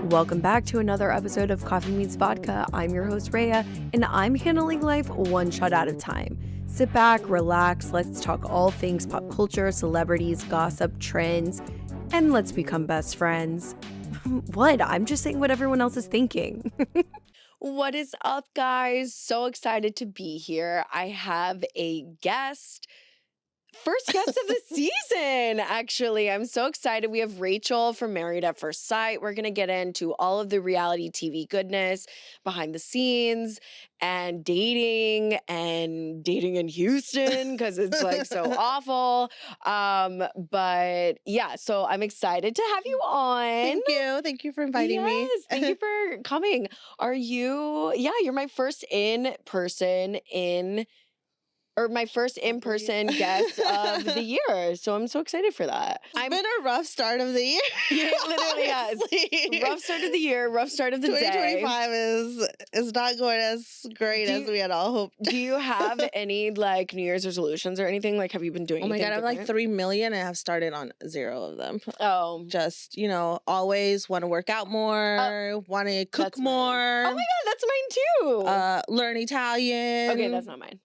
Welcome back to another episode of Coffee Meets Vodka. I'm your host, Raya, and I'm handling life one shot at a time. Sit back, relax, let's talk all things pop culture, celebrities, gossip, trends, and let's become best friends. What? I'm just saying what everyone else is thinking. What is up, guys? So excited to be here. I have a guest. First guest of the season, actually. I'm so excited. We have Rachel from Married at First Sight. We're going to get into all of the reality TV goodness, behind the scenes, and dating in Houston because it's like so awful. But yeah, so I'm excited to have you on. Thank you for inviting me. Yes, thank you for coming. You're my first in-person guest of the year. So I'm so excited for that. It's been a rough start of the year. Yeah, it literally has. Rough start of the year, rough start of the 2025 day. is not going as great as we had all hoped. Do you have any like New Year's resolutions or anything? Like, have you been doing anything God, I have different? like 3 million and I've started on 0 of them. Oh. Just, always want to work out more, want to cook more. Mine. Oh my God, that's mine too. Learn Italian. Okay, that's not mine.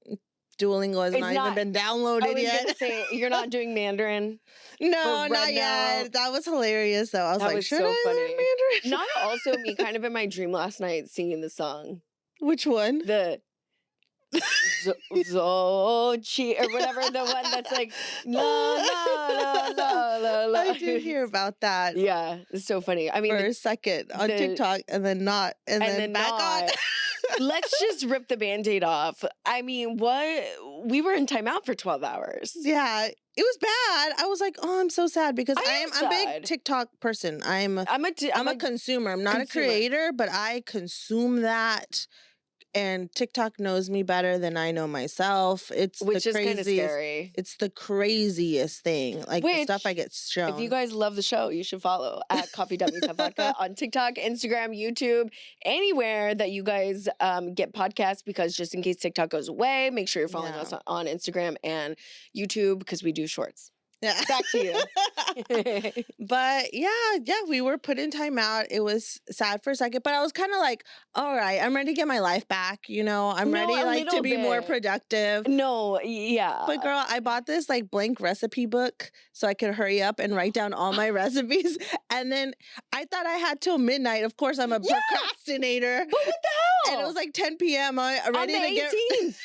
Duolingo has not even been downloaded yet. I was going to say, you're not doing Mandarin? No, not yet. That was hilarious, though. I was like, should I learn Mandarin? Not also me kind of in my dream last night singing the song. Which one? The Zochi or whatever, the one that's like la la la la la la. I did hear about that. Yeah, it's so funny. I mean, for a second on TikTok and then not, and then back on. Let's just rip the Band-Aid off. I mean, we were in timeout for 12 hours. Yeah, it was bad. I was like, oh, I'm so sad because I'm a big TikTok person. I'm a consumer. I'm not a creator, but I consume that. And TikTok knows me better than I know myself. Which is kind of scary. It's the craziest thing. Like the stuff I get shown. If you guys love the show, you should follow at Coffee.Meets.Vodka on TikTok, Instagram, YouTube, anywhere that you guys get podcasts, because just in case TikTok goes away, make sure you're following us on Instagram and YouTube because we do shorts. Yeah. Back to you. But yeah, we were put in timeout. It was sad for a second, but I was kind of like, all right, I'm ready to get my life back. I'm ready to be more productive. No, yeah. But girl, I bought this like blank recipe book so I could hurry up and write down all my recipes. And then I thought I had till midnight. Of course, I'm a procrastinator. But what the hell? And it was like 10 p.m. I'm ready on the 18th.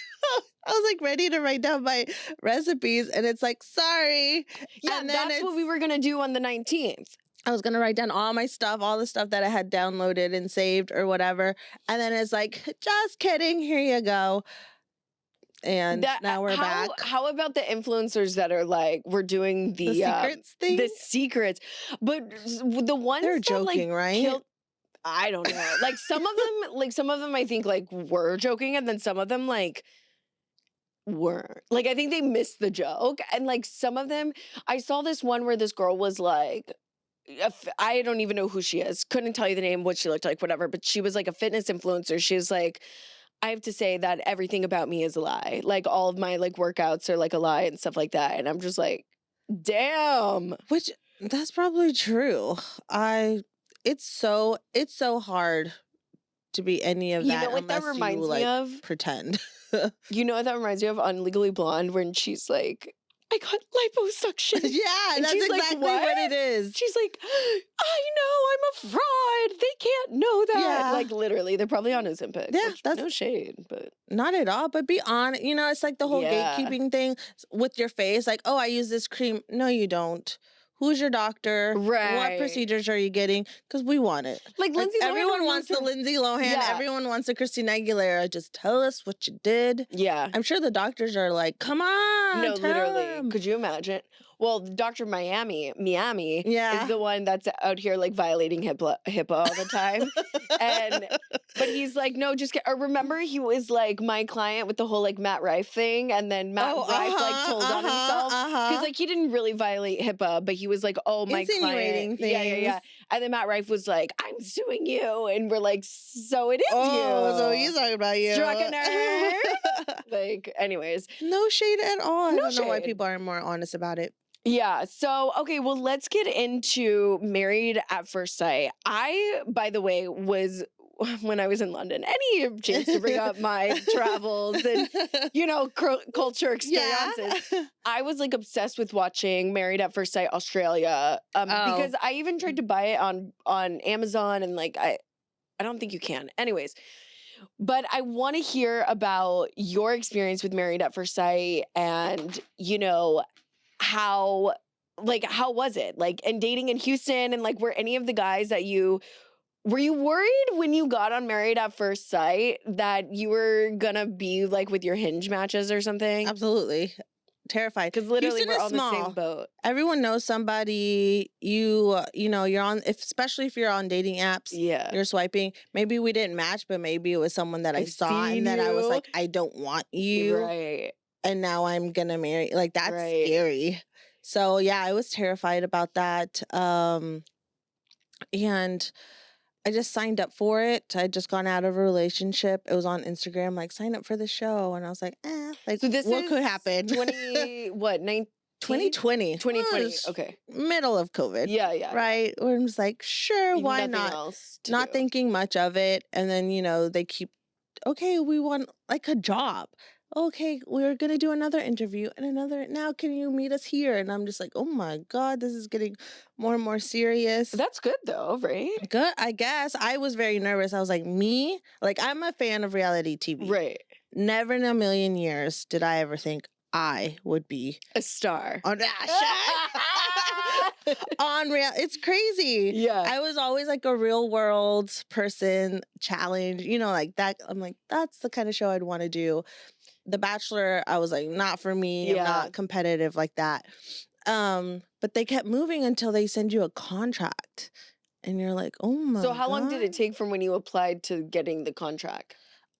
I was like ready to write down my recipes, and it's like, sorry. Yeah, and then that's what we were going to do on the 19th. I was going to write down all my stuff, all the stuff that I had downloaded and saved or whatever. And then it's like, just kidding, here you go. And now we're back. How about the influencers that are like, we're doing the secrets thing? The secrets. But the ones they're joking, right? I don't know. Like some of them I think like were joking, and then some of them like weren't. Like I think they missed the joke. And like some of them, I saw this one where this girl was like, I don't even know who she is. Couldn't tell you the name, what she looked like, whatever. But she was like a fitness influencer. She was like, I have to say that everything about me is a lie. Like all of my like workouts are like a lie and stuff like that. And I'm just like, damn. Which that's probably true. It's so hard to be any of that. You know what that reminds me of? Pretend. You know what that reminds me of on Legally Blonde when she's like, I got liposuction. Yeah, that's exactly what it is. She's like, I know, I'm a fraud. They can't know that. Yeah. Like literally, they're probably on Ozempic. Yeah, that's no shade, but not at all. But be honest, it's like the whole gatekeeping thing with your face. Like, oh, I use this cream. No, you don't. Who's your doctor? Right. What procedures are you getting? Because we want it. Like Lindsay Lohan. Everyone wants the Lindsay Lohan. Yeah. Everyone wants the Christina Aguilera. Just tell us what you did. Yeah. I'm sure the doctors are like, come on. No, literally. Them. Could you imagine? Well, Dr. Miami yeah. is the one that's out here like violating HIPAA all the time. But he's like, no, just remember he was like my client with the whole like Matt Rife thing, and then Matt Rife like told on himself because like he didn't really violate HIPAA, but he was like, oh, my client. Things. Yeah. And then Matt Rife was like, I'm suing you, and we're like, so it is you. So he's talking about you. Struck a nerve. Like, anyways, no shade at all. No I don't know why shade. people aren't more honest about it. Yeah. So, okay, well, let's get into Married at First Sight. I, by the way, was when I was in London, any chance to bring up my travels and, you know, culture experiences. Yeah. I was like obsessed with watching Married at First Sight Australia because I even tried to buy it on Amazon and like, I don't think you can. Anyways, but I want to hear about your experience with Married at First Sight and, you know, how was it? Like, and dating in Houston and like, were any of the guys that were you worried when you got on Married at First Sight that you were gonna be like with your Hinge matches or something? Absolutely. Terrified. Because literally Houston we're is on small. the same boat. Everyone knows somebody. You know, you're on, especially if you're on dating apps. Yeah. You're swiping. Maybe we didn't match, but maybe it was someone that I saw and that I was like, I don't want you. Right. And now I'm gonna marry. Like, that's scary. So yeah, I was terrified about that. And I just signed up for it. I'd just gone out of a relationship. It was on Instagram, like, sign up for the show. And I was like, like, so this what could happen? 2020? 2020. 2020. Okay. Middle of COVID. Yeah. Right? Where I'm just like, sure, why not? Not thinking much of it. And then, you know, they keep, okay, we want like a job. Okay, we're going to do another interview and another. Now, can you meet us here? And I'm just like, oh my God, this is getting more and more serious. That's good though, right? Good, I guess. I was very nervous. I was like, me? Like, I'm a fan of reality TV. Right. Never in a million years did I ever think I would be a star on that shit. On real, it's crazy. Yeah, I was always like a real world person, challenge, you know, like that. I'm like, that's the kind of show I'd want to do. The Bachelor, I was like, not for me. Yeah. I'm not competitive like that. But they kept moving until they send you a contract, and you're like, oh my. So how long did it take from when you applied to getting the contract?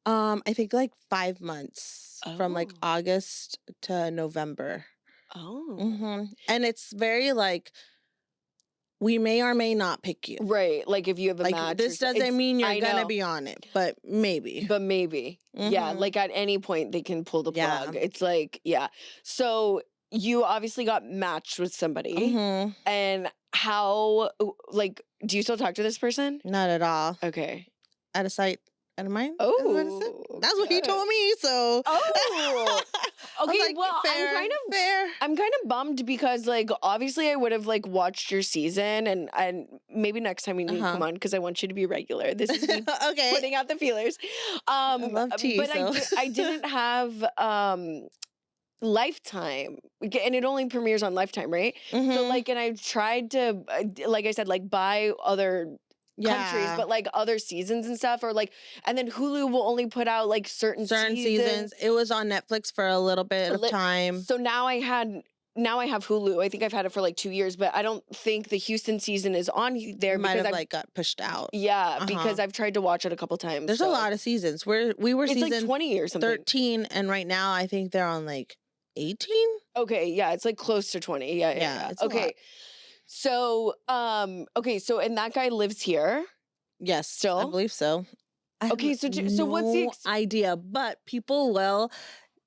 I think like 5 months, from like August to November. Oh. Mm-hmm. And it's very like, we may or may not pick you. Right. Like if you have a match. This doesn't mean you're going to be on it, but maybe. Mm-hmm. Yeah. Like at any point they can pull the plug. It's like, yeah. So you obviously got matched with somebody. Mm-hmm. And how, like, do you still talk to this person? Not at all. Okay. Out of sight, out of mind. Oh, that's what he told me. So, okay. Like, well, fair. I'm kind of bummed because, like, obviously, I would have like watched your season, and maybe next time we need to come on because I want you to be regular. This is me putting out the feelers. I love tea, but so. I didn't have Lifetime, and it only premieres on Lifetime, right? Mm-hmm. So like, and I tried to, like I said, like buy other countries, but like other seasons and stuff, or like, and then Hulu will only put out like certain seasons. It was on Netflix for a little bit of time. So now I have Hulu. I think I've had it for like 2 years, but I don't think the Houston season is on there. It might have like got pushed out. Yeah, because I've tried to watch it a couple times. There's a lot of seasons. We were season like 20 or something. 13, and right now I think they're on like 18. Okay, yeah, it's like close to 20. Yeah. Okay. So, okay, so and that guy lives here. Yes, still, I believe so. Okay, so what's the idea? But people will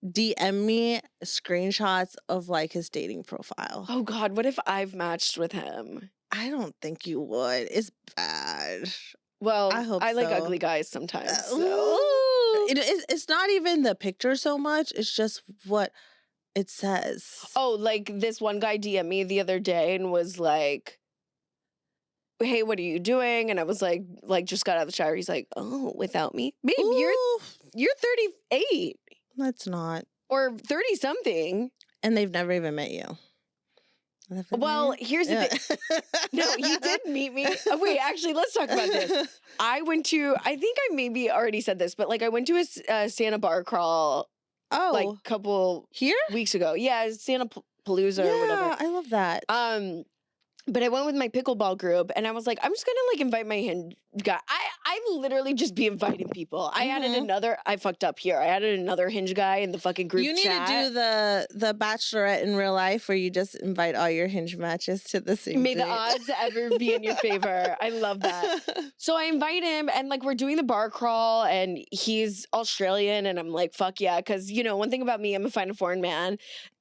DM me screenshots of like his dating profile. Oh God, what if I've matched with him? I don't think you would. It's bad. Well, I hope I like so. ugly guys sometimes. It's not even the picture so much. It's just what it says. Oh, like this one guy DM'd me the other day and was like, hey, what are you doing? And I was like just got out of the shower. He's like, oh, without me? Babe, you're 38. That's not. Or 30 something. And they've never even met you. Well, here's the thing. No, he did meet me. Oh, wait, actually, let's talk about this. I think I maybe already said this, but like I went to a Santa bar crawl like a couple weeks ago. Yeah, Santa Palooza or whatever. Yeah, I love that. But I went with my pickleball group, and I was like, I'm just gonna like invite my Hinge guy. I literally just be inviting people. I added I fucked up here. I added another Hinge guy in the fucking group chat. You need to do the Bachelorette in real life, where you just invite all your Hinge matches to the same May date. the odds ever be in your favor. I love that. So I invite him, and like we're doing the bar crawl, and he's Australian, and I'm like, fuck yeah, because you know one thing about me, I'm a find a foreign man,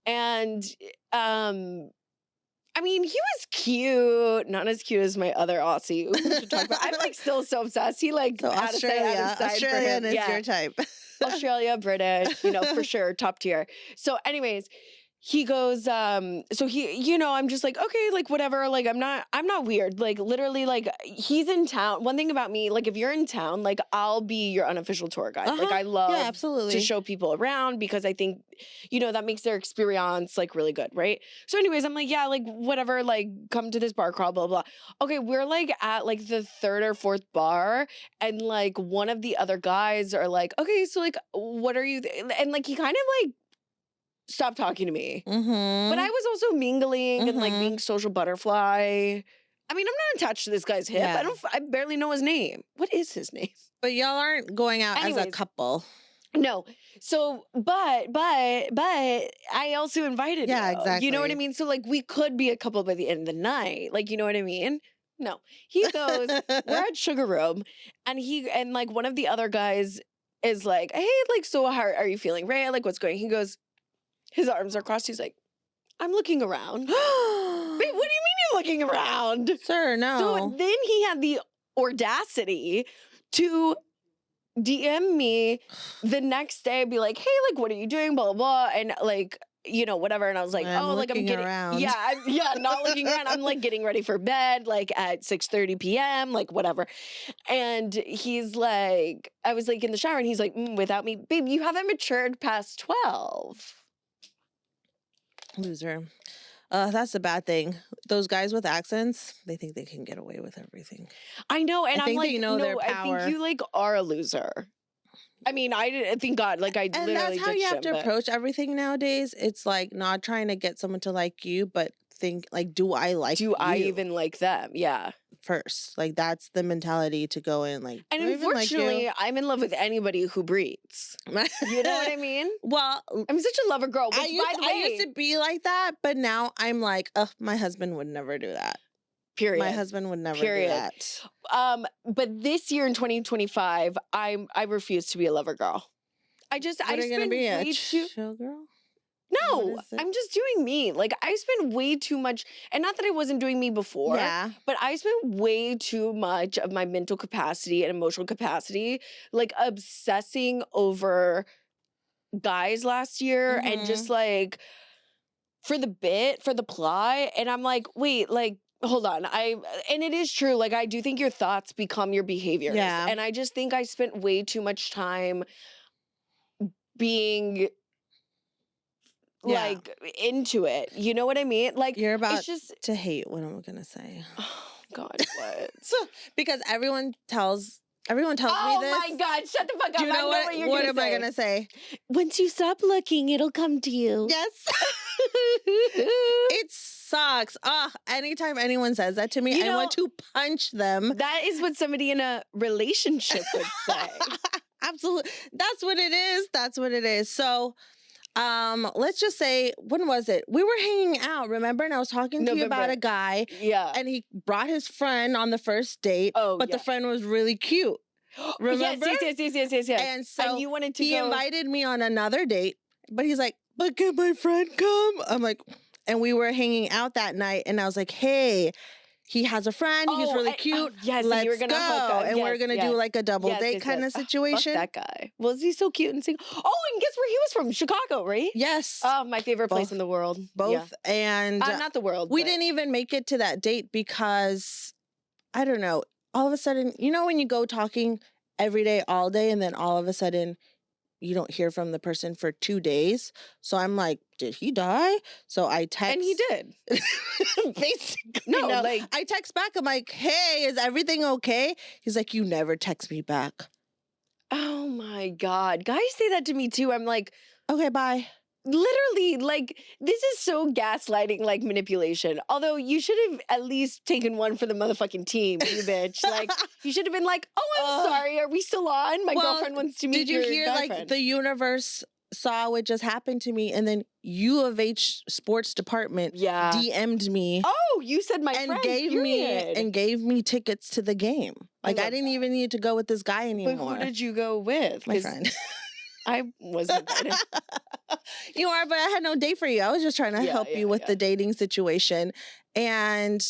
and I mean, he was cute. Not as cute as my other Aussie. Ooh, we should talk about. I'm like still so obsessed. He like so had Australian is your type. Australia, British, for sure, top tier. So anyways, he goes, so he, I'm just like, okay, like whatever, like I'm not weird. Like literally, like he's in town. One thing about me, like if you're in town, like I'll be your unofficial tour guide. Like I love absolutely to show people around because I think, that makes their experience like really good, right? So anyways, I'm like, yeah, like whatever, like come to this bar crawl, blah, blah. Okay, we're like at like the third or fourth bar and like one of the other guys are like, okay, so like what are you, and like he kind of like stop talking to me. Mm-hmm. But I was also mingling and like being social butterfly. I mean, I'm not attached to this guy's hip. Yeah. I barely know his name. What is his name? But y'all aren't going out as a couple. No. So, but I also invited you. Exactly. You know what I mean? So like we could be a couple by the end of the night. Like, you know what I mean? No. He goes, we're at Sugar Room and like one of the other guys is like, hey, like, so how are you feeling, Raya? Like, what's going? He goes, his arms are crossed. He's like, I'm looking around. Wait, what do you mean you're looking around? Sir, no. So then he had the audacity to DM me the next day, be like, hey, like, what are you doing? Blah, blah, blah. And like, whatever. And I was like, I'm getting around. Not looking around. I'm like getting ready for bed, like at 6:30 p.m., like whatever. And he's like, I was like in the shower and he's like, without me, babe, you haven't matured past 12. Loser. That's a bad thing. Those guys with accents, they think they can get away with everything. I know, and I'm like, their power. I think you like are a loser. I mean, I think God, like I and literally that's how you have to approach everything nowadays. It's like not trying to get someone to like you, but think like, do I like you? Do I even like them? Yeah. First, like that's the mentality to go in. Like, and unfortunately, I'm in love with anybody who breathes. You know what I mean? Well, I'm such a lover girl. Which, I used to be like that, but now I'm like, my husband would never do that. Period. My husband would never do that. But this year in 2025, I refuse to be a lover girl. I spend way too chill girl. No, I'm just doing me. Like I spend way too much, and not that I wasn't doing me before. Yeah. But I spent way too much of my mental capacity and emotional capacity, like obsessing over guys last year, and just like for the plot. And I'm like, wait, like. Hold on. And it is true. Like, I do think your thoughts become your behaviors. Yeah. And I just think I spent way too much time being like into it. You know what I mean? Like, you're about to hate what I'm going to say. Oh, God, what? Because everyone tells me this. Oh, my God. Shut the fuck up. Do you know what you're going to say. What am I going to say? Once you stop looking, it'll come to you. Yes. It sucks. Anytime anyone says that to me, I want to punch them. That is what somebody in a relationship would say. Absolutely. That's what it is. So, let's just say, when was it? We were hanging out, remember? And I was talking to you about a guy. Yeah. And he brought his friend on the first date. But the friend was really cute. Remember? Yes. And so you wanted to he invited me on another date, but he's like, but can my friend come? I'm like, and we were hanging out that night, and I was like, hey, he has a friend. He's really cute. Yes, let's you were gonna go. hook up. And we're going to do like a double date kind of situation. Fuck that guy. Was he so cute and single? Oh, and guess where he was from? Chicago, right? Yes. Oh, my favorite place in the world. Both. Yeah. And not the world. We didn't even make it to that date because, I don't know, all of a sudden, when you go talking every day, all day, and then all of a sudden you don't hear from the person for 2 days. So I'm like, did he die? So I text. And he did. Basically. No, like. I text back. I'm like, hey, is everything okay? He's like, you never text me back. Oh my God. Guys say that to me too. I'm like, okay, bye. Literally, like, this is so gaslighting, like, manipulation. Although you should have at least taken one for the motherfucking team, you bitch. Like, you should have been like, oh, I'm sorry. Are we still on? My girlfriend wants to meet your Did you hear, like, the universe saw what just happened to me, and then U of H sports department DM'd me. Oh, you said my friend, gave me tickets to the game. Like, I didn't even need to go with this guy anymore. But who did you go with? My friend. I wasn't invited. You are, but I had no date for you. I was just trying to help you with the dating situation. And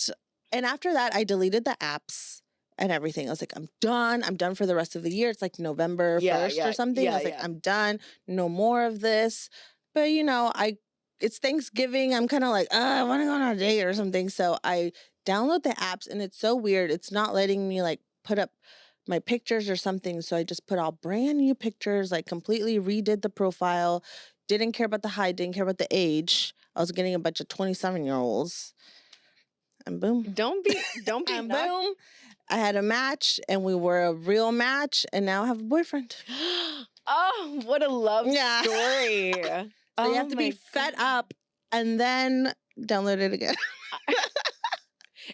after that, I deleted the apps and everything. I was like, I'm done. I'm done for the rest of the year. It's like November 1st or something. I was like, I'm done. No more of this. But, you know, it's Thanksgiving. I'm kind of like, I want to go on a date or something. So I download the apps and it's so weird. It's not letting me like put up my pictures or something. So I just put all brand new pictures, like completely redid the profile. Didn't care about the height, didn't care about the age. I was getting a bunch of 27-year-olds. And boom. Don't be and boom. I had a match and we were a real match and now I have a boyfriend. Oh, what a love story. So you have to be fed up and then download it again.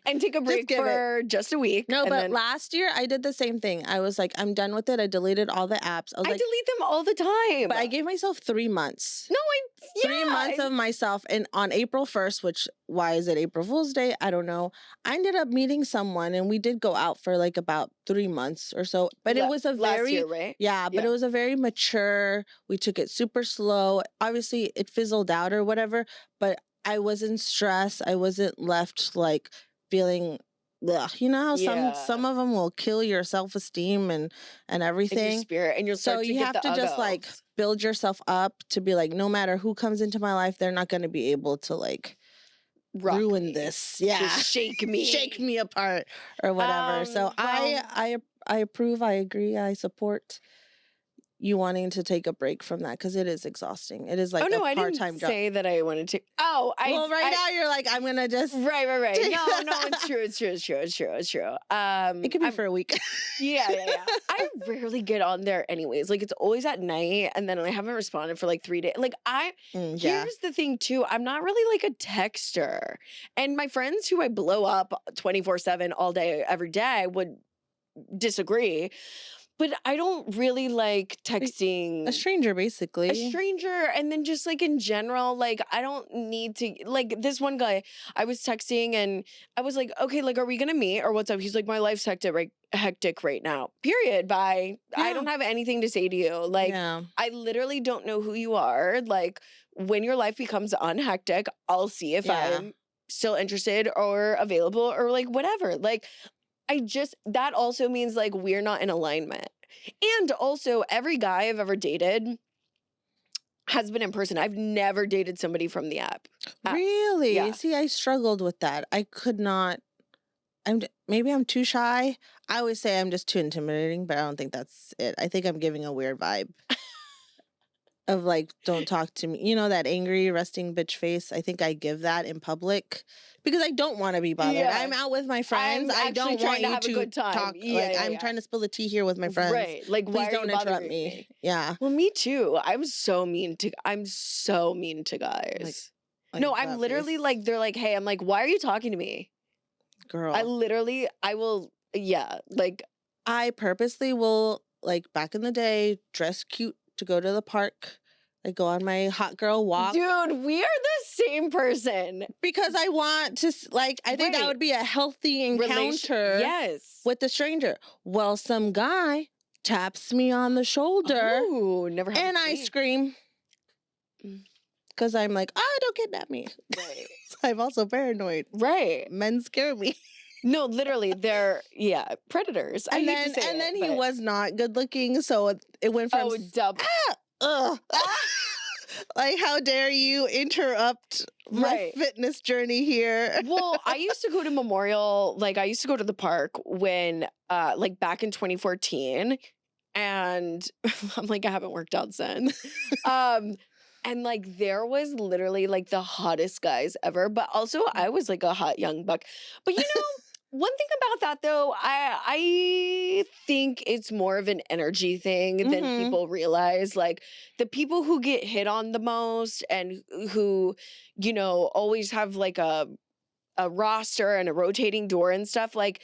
And take a break for just a week. No, but last year I did the same thing. I was like, I'm done with it. I deleted all the apps. I delete them all the time. But I gave myself 3 months. No, 3 months of myself. And on April 1st, which, why is it April Fool's Day? I don't know. I ended up meeting someone and we did go out for like about 3 months or so. But it was a last year, right? Yeah, but it was a very mature, we took it super slow. Obviously it fizzled out or whatever, but I wasn't stressed. I wasn't left like feeling, ugh. You know how some of them will kill your self-esteem and everything, and your spirit, and you'll start so you have to just like build yourself up to be like, no matter who comes into my life, they're not going to be able to like ruin this. Just shake me apart or whatever. So I approve. I agree. I support you wanting to take a break from that because it is exhausting. It is like a part-time job. I didn't say that I wanted to. Oh, now you're like, I'm gonna just right. No, it's true. It could be for a week. Yeah. I rarely get on there anyways. Like it's always at night, and then I haven't responded for like 3 days. Like here's the thing too. I'm not really like a texter, and my friends who I blow up 24/7 all day every day would disagree. But I don't really like texting a stranger, basically. A stranger, and then just like in general, like I don't need to. Like this one guy, I was texting and I was like, okay, like, are we gonna meet or what's up? He's like, my life's hectic right now. Period. Bye. Yeah. I don't have anything to say to you. Like, I literally don't know who you are. Like, when your life becomes unhectic, I'll see if I'm still interested or available or like whatever. Like. That also means like we're not in alignment. And also every guy I've ever dated has been in person. I've never dated somebody from the app. Really? Yeah. See, I struggled with that. I could not. Maybe I'm too shy. I always say I'm just too intimidating, but I don't think that's it. I think I'm giving a weird vibe. Of like, don't talk to me. You know, that angry, resting bitch face? I think I give that in public because I don't want to be bothered. Yeah. I'm out with my friends. I don't want you to talk. I'm trying to spill the tea here with my friends. Right. Like, please don't interrupt me. Yeah. Well, me too. I'm so mean to guys. No, I'm literally like, they're like, hey, I'm like, why are you talking to me? Girl. Like. I purposely will, like, back in the day, dress cute to go to the park, like go on my hot girl walk. Dude, we are the same person. Because I want to, like, I think that would be a healthy encounter with the stranger. Well, some guy taps me on the shoulder. Ooh, never happened. And I scream. Because I'm like, don't kidnap me. Right. So I'm also paranoid. Right. Men scare me. No, literally, they're predators. And then he was not good looking, so it went from like, how dare you interrupt my fitness journey here? Well, I used to go to Memorial, like I used to go to the park when, like back in 2014, and I'm like, I haven't worked out since. And like there was literally like the hottest guys ever, but also I was like a hot young buck. But you know. One thing about that, though, I think it's more of an energy thing than people realize. Like, the people who get hit on the most and who, you know, always have, like, a roster and a rotating door and stuff, like,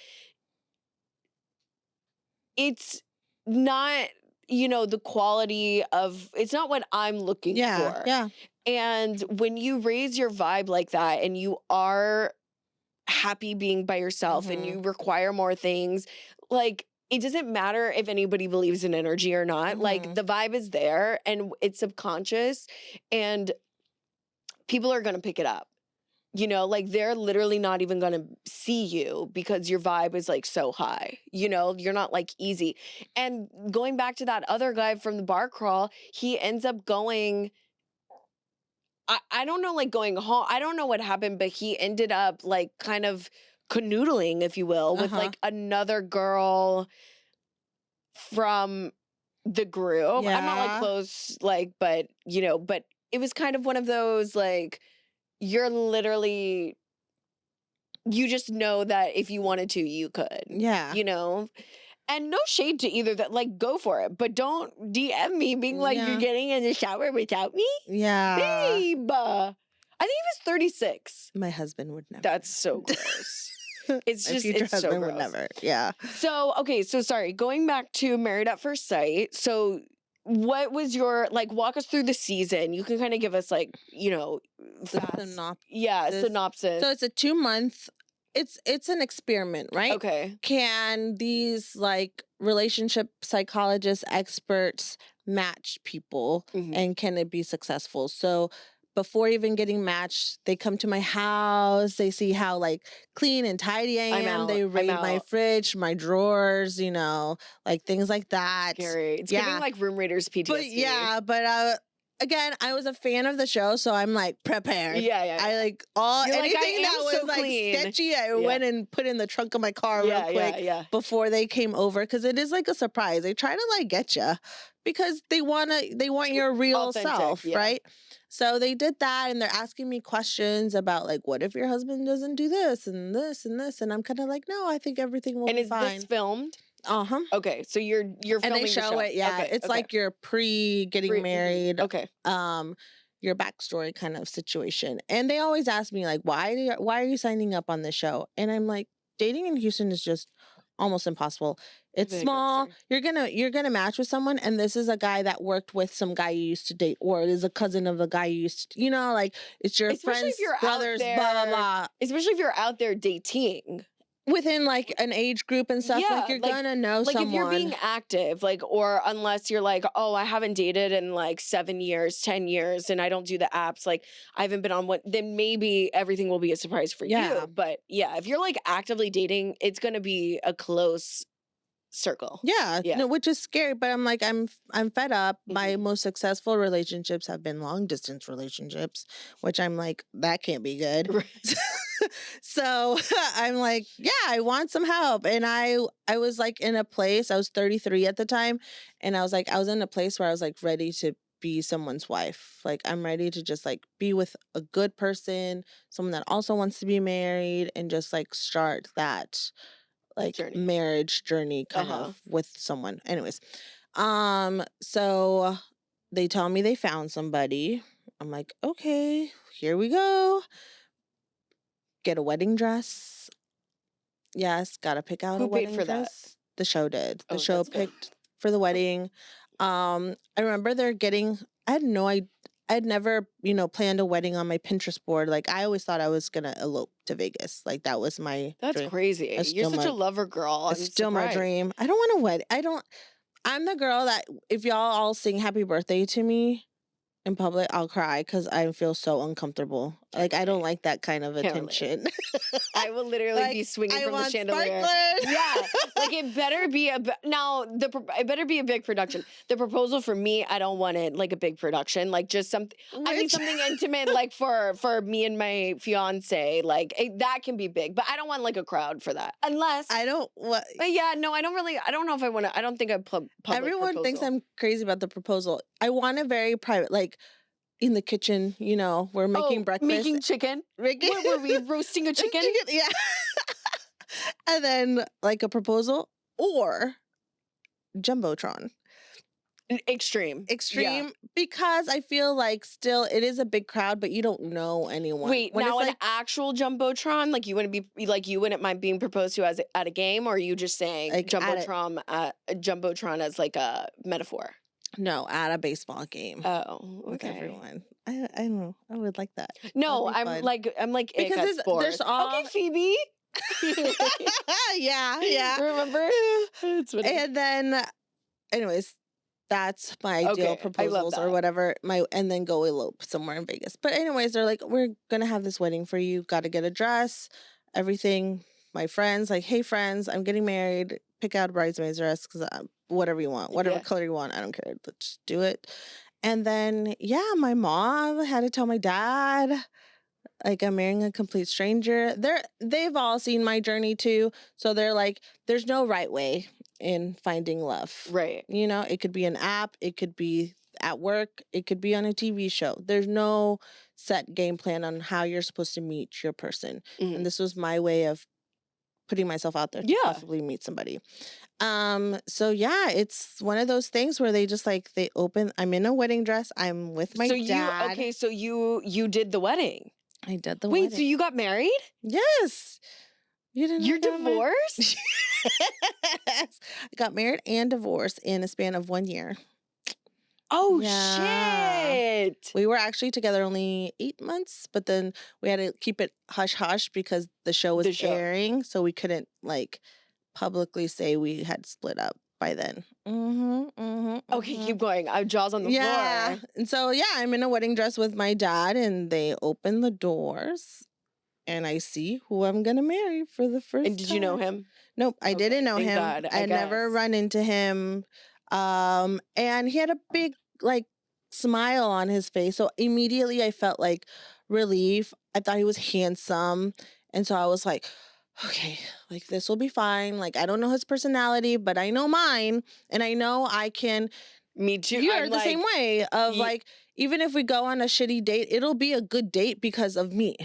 it's not, you know, the quality of, it's not what I'm looking for. Yeah. And when you raise your vibe like that and you are happy being by yourself and you require more things, like it doesn't matter if anybody believes in energy or not. Like the vibe is there and it's subconscious and people are going to pick it up. You know, like they're literally not even gonna see you because your vibe is like so high. You know, you're not like easy. And going back to that other guy from the bar crawl, he ends up going. I don't know, like going home. I don't know what happened, but he ended up like kind of canoodling, if you will, with like another girl from the group. I'm not like close, like, but you know, but it was kind of one of those like. You're literally, you just know that if you wanted to, you could. Yeah. You know? And no shade to either that, like, go for it. But don't DM me being like, you're getting in the shower without me? Yeah. Babe. I think he was 36. My husband would never. That's so gross. It's just, future it's husband so gross. would never. Yeah. So, okay, so sorry. Going back to Married at First Sight. So, what was your, like, walk us through the season. You can kind of give us, like, you know, synopsis. So it's a 2-month, it's an experiment, right? Okay. Can these, like, relationship psychologist experts match people and can it be successful? So before even getting matched, they come to my house. They see how like clean and tidy I am. They raid my fridge, my drawers, you know, like things like that. Scary. It's giving like room raiders PTSD. But again, I was a fan of the show, so I'm like prepared. Yeah. I like anything that was so like sketchy. I went and put in the trunk of my car real quick before they came over because it is like a surprise. They try to like get you because they want your real self, right? So they did that, and they're asking me questions about like, what if your husband doesn't do this and this and this? And I'm kind of like, no, I think everything will be fine. And is this filmed? Okay, so you're filming and they show it. Yeah, it's like your getting married. Okay. Your backstory kind of situation, and they always ask me like, why are you signing up on this show? And I'm like, dating in Houston is just almost impossible. It's small. You're gonna match with someone, and this is a guy that worked with some guy you used to date, or it is a cousin of the guy you used to, you know, like it's your friends, brothers, blah blah blah. Especially if you're out there dating within like an age group and stuff, like you're gonna know someone. Like if you're being active, like, or unless you're like, oh, I haven't dated in like 7 years, 10 years, and I don't do the apps, like I haven't been on one, then maybe everything will be a surprise for you. But yeah, if you're like actively dating, it's gonna be a close circle. Yeah. No, which is scary, but I'm like, I'm fed up. My most successful relationships have been long distance relationships, which I'm like, that can't be good. Right. So I'm like, yeah, I want some help. And I was like in a place, I was 33 at the time. And I was in a place where I was like ready to be someone's wife. Like I'm ready to just like be with a good person, someone that also wants to be married, and just like start that like marriage journey kind of with someone. Anyways, so they tell me they found somebody. I'm like, okay, here we go. Get a wedding dress. Yes, gotta pick out a wedding dress. That? The show did. The show picked for the wedding. I remember I'd never, planned a wedding on my Pinterest board. Like I always thought I was gonna elope to Vegas. Like that was my dream. Crazy. You're such a lover girl. It's still my dream. I don't want a wedding. I'm the girl that if y'all all sing happy birthday to me in public, I'll cry because I feel so uncomfortable. Like I don't like that kind of attention. I will literally be swinging from the chandelier. Yeah, like it better be it better be a big production. The proposal for me, I don't want it like a big production, like just something. I need something intimate, like for me and my fiance. Like that can be big, but I don't want like a crowd for that. Unless I don't. What? But yeah, no, I don't really. I don't know if I want to. I don't think I public. Everyone proposal. thinks I'm crazy about the proposal. I want it very private, like. In the kitchen, we're making breakfast. Making chicken. What were we roasting a chicken? Yeah. And then like a proposal or Jumbotron. Extreme. Yeah. Because I feel like still it is a big crowd, but you don't know anyone. Wait, now an actual Jumbotron? Like you wouldn't mind being proposed to at a game, or are you just saying like Jumbotron as like a metaphor? No, at a baseball game. Oh, okay. With everyone. I don't know. I would like that. No, I'm like because there's all okay, Phoebe. yeah. Remember? And then, anyways, That's my ideal proposals or whatever. And then go elope somewhere in Vegas. But anyways, they're like, we're gonna have this wedding for you. Got to get a dress, everything. My friends, like, hey friends, I'm getting married. Pick out a bridesmaid's dress because whatever you want, whatever color you want, I don't care. Let's just do it. And then my mom had to tell my dad, like, I'm marrying a complete stranger. They've all seen my journey too, so they're like, there's no right way in finding love. Right. You know, it could be an app, it could be at work, it could be on a TV show. There's no set game plan on how you're supposed to meet your person. And this was my way of putting myself out there to possibly meet somebody. So it's one of those things where they just like, I'm in a wedding dress, I'm with my dad. So you did the wedding. I did the wedding. Wait, so you got married? Yes. You're divorced? Yes. I got married and divorced in a span of 1 year. Oh, shit. We were actually together only 8 months, but then we had to keep it hush-hush because the show was airing, so we couldn't, like, publicly say we had split up by then. Okay, keep going. Jaws on the floor. And so, I'm in a wedding dress with my dad, and they open the doors. And I see who I'm going to marry for the first time. And did you know him? Nope, I didn't know him. God, I never run into him. And he had a big, like, smile on his face. So immediately I felt, like, relief. I thought he was handsome. And so I was like, okay, like, this will be fine. Like, I don't know his personality, but I know mine. And I know I can... Me too. You're the same way of, like, even if we go on a shitty date, it'll be a good date because of me.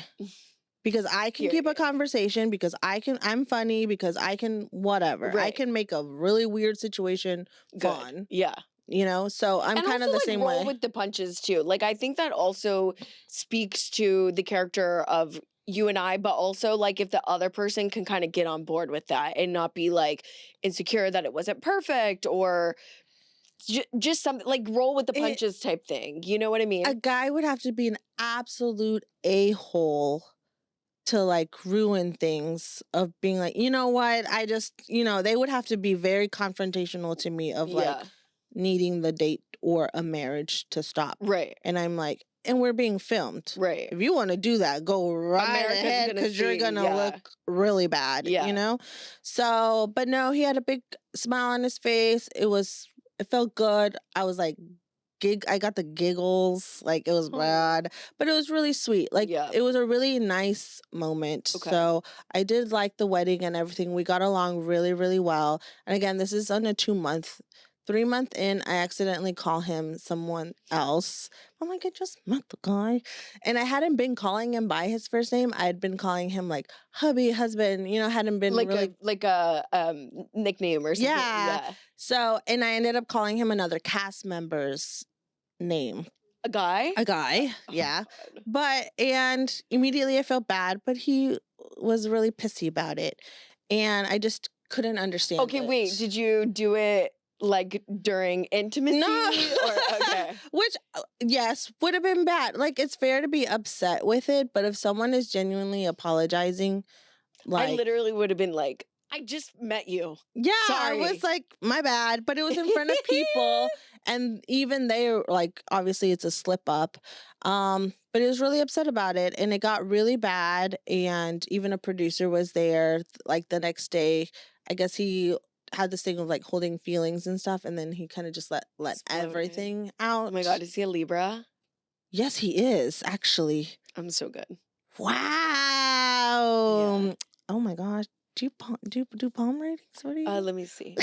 Because I can keep a conversation, because I'm funny, because I can whatever. Right. I can make a really weird situation fun. Yeah. You know, so I'm kind of the same way. Roll with the punches too. Like, I think that also speaks to the character of you and I, but also, like, if the other person can kind of get on board with that and not be, like, insecure that it wasn't perfect or just something, like, roll with the punches type thing. You know what I mean? A guy would have to be an absolute a-hole to, like, ruin things, of being like, you know what, I just, they would have to be very confrontational to me of, like, needing the date or a marriage to stop. Right. And I'm like, and we're being filmed. Right. If you want to do that, go right ahead, because you're going to look really bad, you know? So, but no, he had a big smile on his face. It felt good. I was like, I got the giggles, like, it was bad, but it was really sweet. Like, it was a really nice moment. Okay. So I did like the wedding and everything. We got along really, really well. And again, this is on a 3 month in, I accidentally call him someone else. I'm like, I just met the guy. And I hadn't been calling him by his first name. I had been calling him, like, hubby, husband, hadn't been like really... Like a nickname or something. Yeah. So, and I ended up calling him another cast member's name. A guy? Yeah. But, and immediately I felt bad, but he was really pissy about it. And I just couldn't understand it. Wait, did you do it, like, during intimacy? No. Okay. Which, yes, would have been bad. Like, it's fair to be upset with it, but if someone is genuinely apologizing, like... I literally would have been like, I just met you. Yeah, sorry. I was like, my bad. But it was in front of people. And even they were like, obviously it's a slip up. But he was really upset about it. And it got really bad. And even a producer was there, like, the next day. I guess he had this thing of, like, holding feelings and stuff. And then he kind of just let everything out. Oh my God, is he a Libra? Yes, he is, actually. I'm so good. Wow. Yeah. Oh my gosh. Do you do palm readings? What do you? Let me see.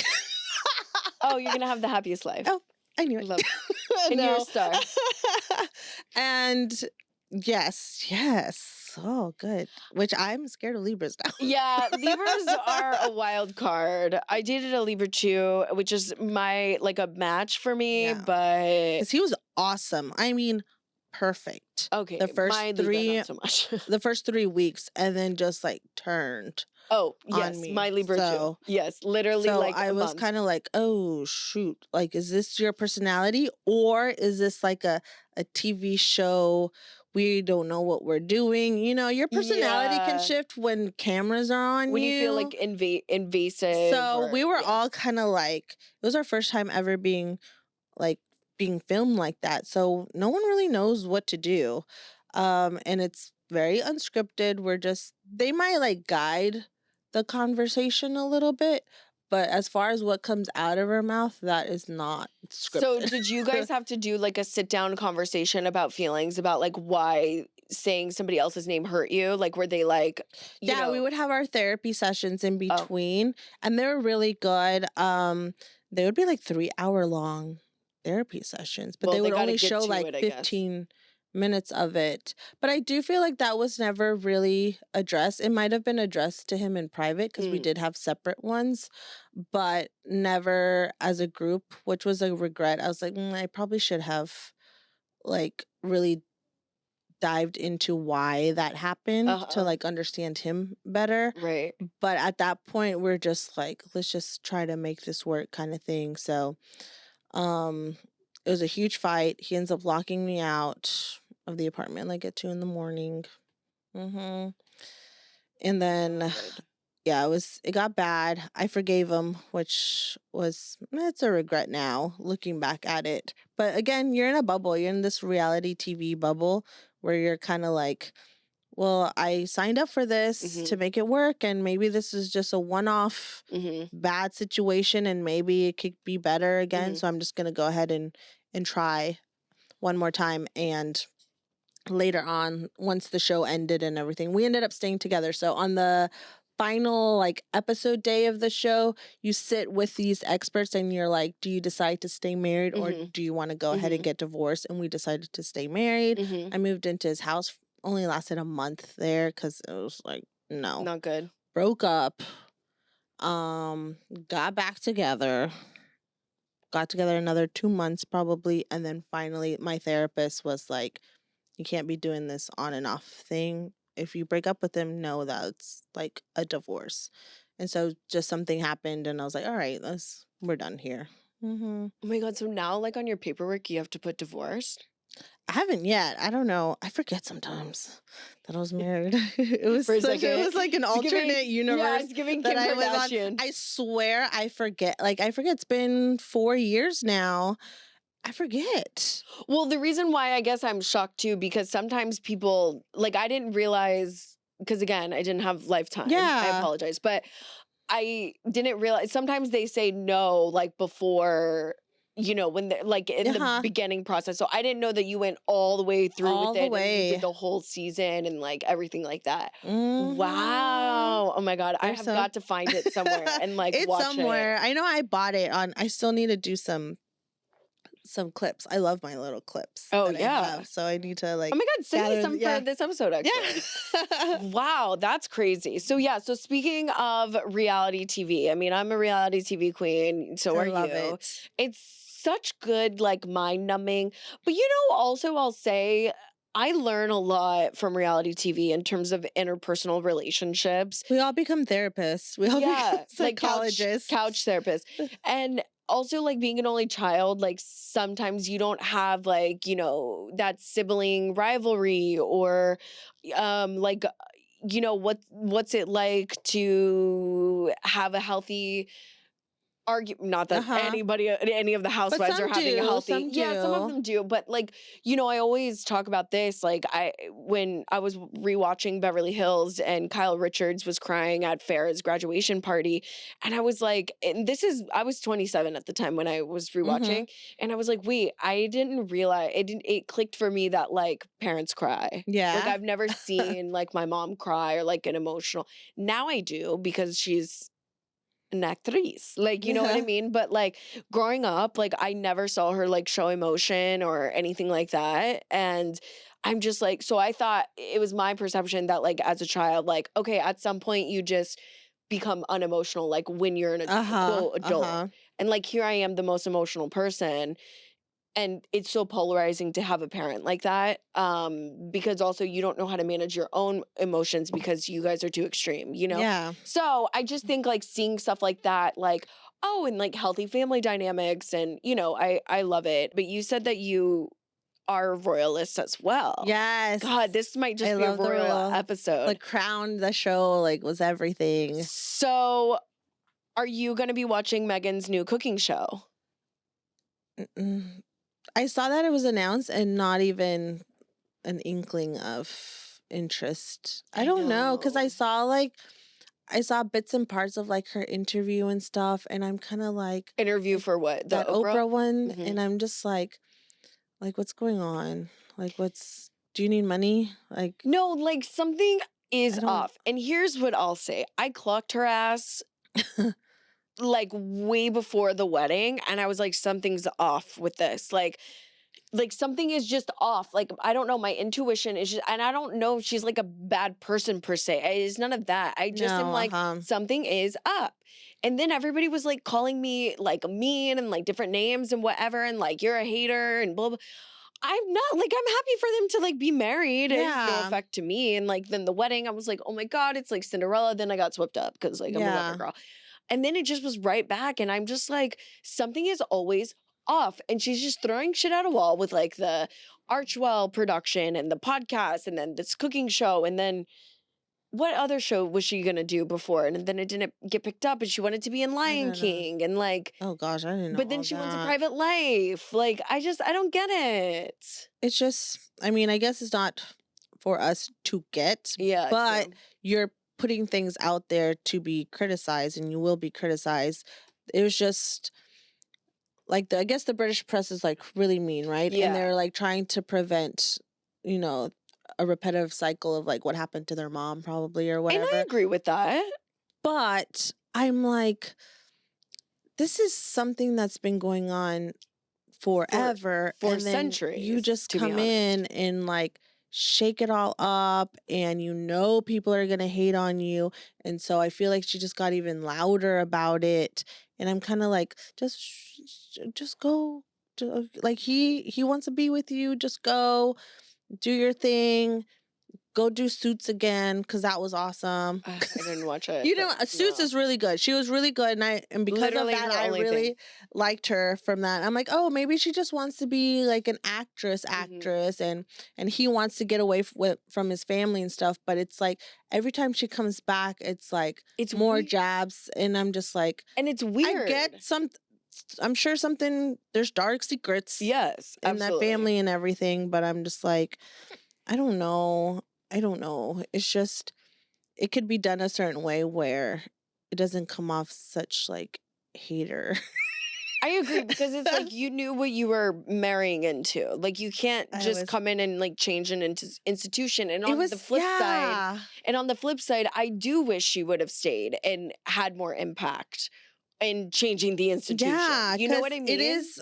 Oh, you're gonna have the happiest life. Oh, I knew it. Love it. And you're a star. And yes. Oh, good. Which I'm scared of Libras now. Yeah, Libras are a wild card. I dated a Libra too, which is a match for me, but because he was awesome. I mean, perfect. Okay, the first three, not so much. The first 3 weeks, and then just, like, turned. Oh, yes, on me. my Libra too. Yes, literally, so like, I was kind of like, oh, shoot. Like, is this your personality? Or is this, like, a TV show? We don't know what we're doing. Your personality can shift when cameras are on when you feel, like, invasive. So we were all kind of like, it was our first time ever being, like being filmed like that. So no one really knows what to do. And it's very unscripted. They might like guide the conversation a little bit, but as far as what comes out of her mouth, that is not scripted. So did you guys have to do like a sit down conversation about feelings, about like why saying somebody else's name hurt you? Like, were they like, yeah, we would have our therapy sessions in between, and they were really good. They would be like 3-hour long therapy sessions, but they would only show like 15 minutes of it. But I do feel like that was never really addressed. It might have been addressed to him in private because we did have separate ones, but never as a group, which was a regret. I was like, I probably should have like really dived into why that happened to like understand him better. Right. But at that point, we're just like, let's just try to make this work kind of thing. So it was a huge fight. He ends up locking me out of the apartment like at 2 a.m. And then yeah, it got bad. I forgave him, which it's a regret now looking back at it. But again, you're in a bubble. You're in this reality TV bubble where you're kind of like, well, I signed up for this to make it work, and maybe this is just a one-off bad situation, and maybe it could be better again. So I'm just going to go ahead and try one more time. And later on, once the show ended and everything, we ended up staying together. So on the final like episode day of the show, you sit with these experts and you're like, do you decide to stay married or do you want to go ahead and get divorced? And we decided to stay married. I moved into his house, only lasted a month there because it was like, no, not good. Broke up, got back together, got together another 2 months probably, and then finally my therapist was like, you can't be doing this on and off thing. If you break up with him, know that's like a divorce. And so just something happened and I was like, all right, we're done here. Oh my God. So now like on your paperwork, you have to put divorced? I haven't yet. I don't know. I forget sometimes that I was married. It was like an alternate universe. Yeah, it's giving Kim Kardashian. I swear I forget. I forget. It's been 4 years now. I forget. Well, the reason why I guess I'm shocked too, because sometimes people, like I didn't realize, because again, I didn't have Lifetime. Yeah. I apologize. But I didn't realize, sometimes they say no, like before, when they're like in the beginning process. So I didn't know that you went all the way through with it. And you did the whole season and like everything like that. Wow. Oh my God. I have got to find it somewhere and like it's watch somewhere. it. I know I bought it I still need to do some clips. I love my little clips. Oh yeah. So I need to like. Oh my God, send me some for this episode. Actually. Yeah. Wow, that's crazy. So yeah. So speaking of reality TV, I mean, I'm a reality TV queen. So are you? It's such good, like mind numbing. But also I'll say, I learn a lot from reality TV in terms of interpersonal relationships. We all become therapists. We all become psychologists, like couch therapists, and. Also, like being an only child, like sometimes you don't have like, that sibling rivalry or what's it like to have a healthy argument. Not that any of the housewives are having a healthy. Some of them do. But like, I always talk about this. Like when I was rewatching Beverly Hills and Kyle Richards was crying at Farrah's graduation party. And I was like, I was 27 at the time when I was rewatching. And I was like, wait, I didn't realize it clicked for me that like parents cry. Yeah. Like I've never seen like my mom cry or like an emotional. Now I do because she's an actress, like, you know what I mean? But like growing up, like I never saw her like show emotion or anything like that. And I'm just like, so I thought it was my perception that like as a child, like, okay, at some point you just become unemotional, like when you're an quote adult. And like here I am, the most emotional person. And it's so polarizing to have a parent like that, because also you don't know how to manage your own emotions because you guys are too extreme, Yeah. So I just think like seeing stuff like that, like, oh, and like healthy family dynamics and, I love it. But you said that you are royalists as well. Yes. God, this might just be a royal episode. The Crown, the show, like was everything. So are you going to be watching Meghan's new cooking show? I saw that it was announced and not even an inkling of interest. I don't know, because I saw bits and parts of like her interview and stuff, and I'm kind of like, interview for what? That Oprah one, and I'm just like what's going on? Like, do you need money? Like, no, like something is off. And here's what I'll say: I clocked her ass like way before the wedding, and I was like, something's off with this. Like something is just off. Like, I don't know. My intuition is just, and I don't know if she's like a bad person per se. It's none of that. I just am like, something is up. And then everybody was like calling me like mean and like different names and whatever. And like, you're a hater and blah, blah. I'm not like, I'm happy for them to like be married. It has no effect to me. And like, then the wedding, I was like, oh my God, it's like Cinderella. Then I got swept up because like, I'm a lover girl. And then it just was right back. And I'm just like, something is always off. And she's just throwing shit at a wall with like the Archwell production and the podcast and then this cooking show. And then what other show was she going to do before? And then it didn't get picked up and she wanted to be in Lion King and like, oh gosh, I didn't know. But then she wants a private life. Like, I don't get it. It's just, I mean, I guess it's not for us to get, but you're putting things out there to be criticized and you will be criticized. It was just like, I guess the British press is like really mean, right? And they're like trying to prevent, you know, a repetitive cycle of like what happened to their mom probably or whatever. And I agree with that. But I'm like, this is something that's been going on forever. For and then centuries. You just come in and like shake it all up and you know people are going to hate on you. And so I feel like she just got even louder about it. And I'm kind of like, just go. Like he wants to be with you. Just go do your thing. Go do Suits again because that was awesome. I didn't watch it. You know, Suits is really good. She was really good, and because Literally of that, I really liked her from that. I'm like, oh, maybe she just wants to be like an actress, and he wants to get away from his family and stuff. But it's like every time she comes back, it's like it's more jabs, and I'm just like, and it's weird. I get I'm sure there's dark secrets, yes, in that family and everything, but I'm just like, I don't know. It's just, it could be done a certain way where it doesn't come off such like hater. I agree because it's like you knew what you were marrying into. Like you can't just come in and like change an institution. And on the flip side, I do wish she would have stayed and had more impact in changing the institution. Yeah, you know what I mean? It is.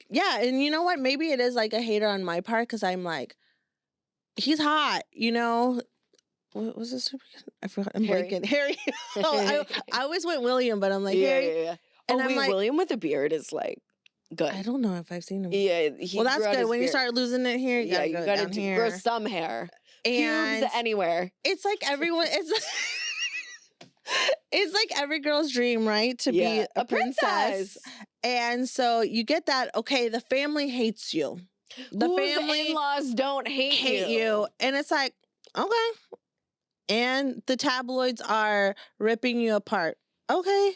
Yeah, and you know what? Maybe it is like a hater on my part because I'm like, he's hot, you know. What was this? I forgot. I'm blanking. Harry. I always went William, but I'm like Harry. Yeah. And I'm like, William with a beard is like good. I don't know if I've seen him. Yeah, well, that's good. When you start losing it here, you gotta grow some hair. And pubes anywhere. It's like everyone. It's like every girl's dream, right? To be a princess. And so you get that. Okay, the family hates you. The family in-laws don't hate you. And it's like, okay. And the tabloids are ripping you apart. Okay.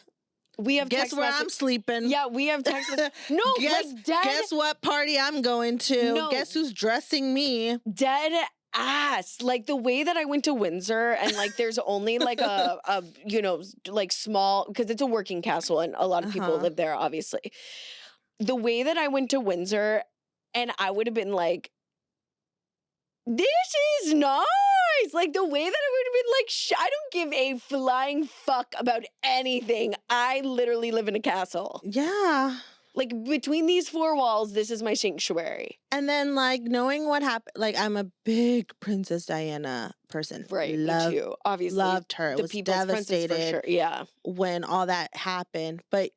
We have guess where I'm sleeping. Yeah, we have text messages. No, guess what party I'm going to. No. Guess who's dressing me. Dead ass. Like the way that I went to Windsor and like there's only like a you know, like small, because it's a working castle and a lot of people live there, obviously. The way that I went to Windsor, and I would have been like, this is nice. Like the way that I would have been like, I don't give a flying fuck about anything. I literally live in a castle. Yeah. Like between these four walls, this is my sanctuary. And then like knowing what happened, like I'm a big Princess Diana person. Right, me too. Obviously. Loved her. Was devastated for sure. Yeah. when all that happened. But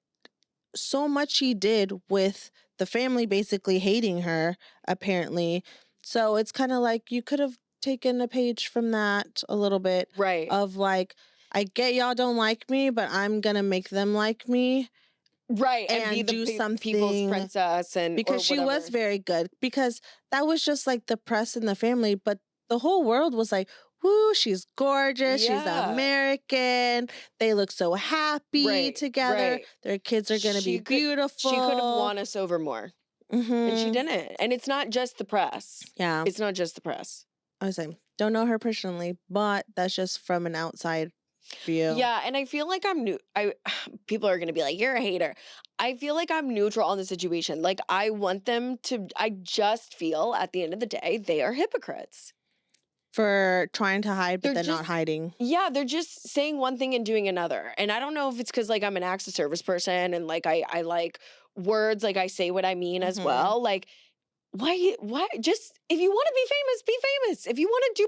so much she did with the family basically hating her, apparently. So it's kind of like you could have taken a page from that a little bit. Right. Of like, I get y'all don't like me, but I'm going to make them like me. Right. And be do something people's princess. And because she was very good. Because that was just like the press and the family. But the whole world was like, woo, she's gorgeous. She's American. They look so happy together. Their kids are going to be beautiful. She could have won us over more. And she didn't. And it's not just the press. Yeah. It's not just the press. I was saying, don't know her personally, but that's just from an outside view. Yeah, and I feel like I'm new. People are going to be like, you're a hater. I feel like I'm neutral on the situation. Like, I want them to, I just feel at the end of the day, they are hypocrites. For trying to hide, but they're not hiding. Yeah, they're just saying one thing and doing another. And I don't know if it's because, like, I'm an acts of service person and, like, I like words, like, I say what I mean as well. Like, why, just, if you want to be famous, be famous. If you want to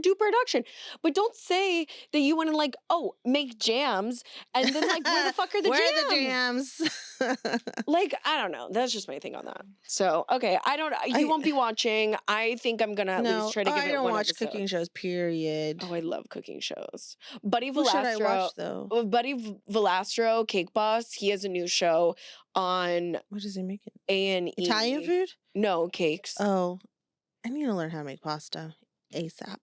do production. But don't say that you want to, like, make jams. And then, like, where the fuck are the jams? Where are the jams? Like, I don't know. That's just my thing on that. So, okay. You won't be watching. I think I'm going to at least try to give it one I don't watch episode. cooking shows, period. Oh, I love cooking shows. Buddy Who should I watch, Velastro, though? Buddy Velastro, Cake Boss, he has a new show on What is he making? A&E. Italian food? No, cakes. Oh, I need to learn how to make pasta ASAP.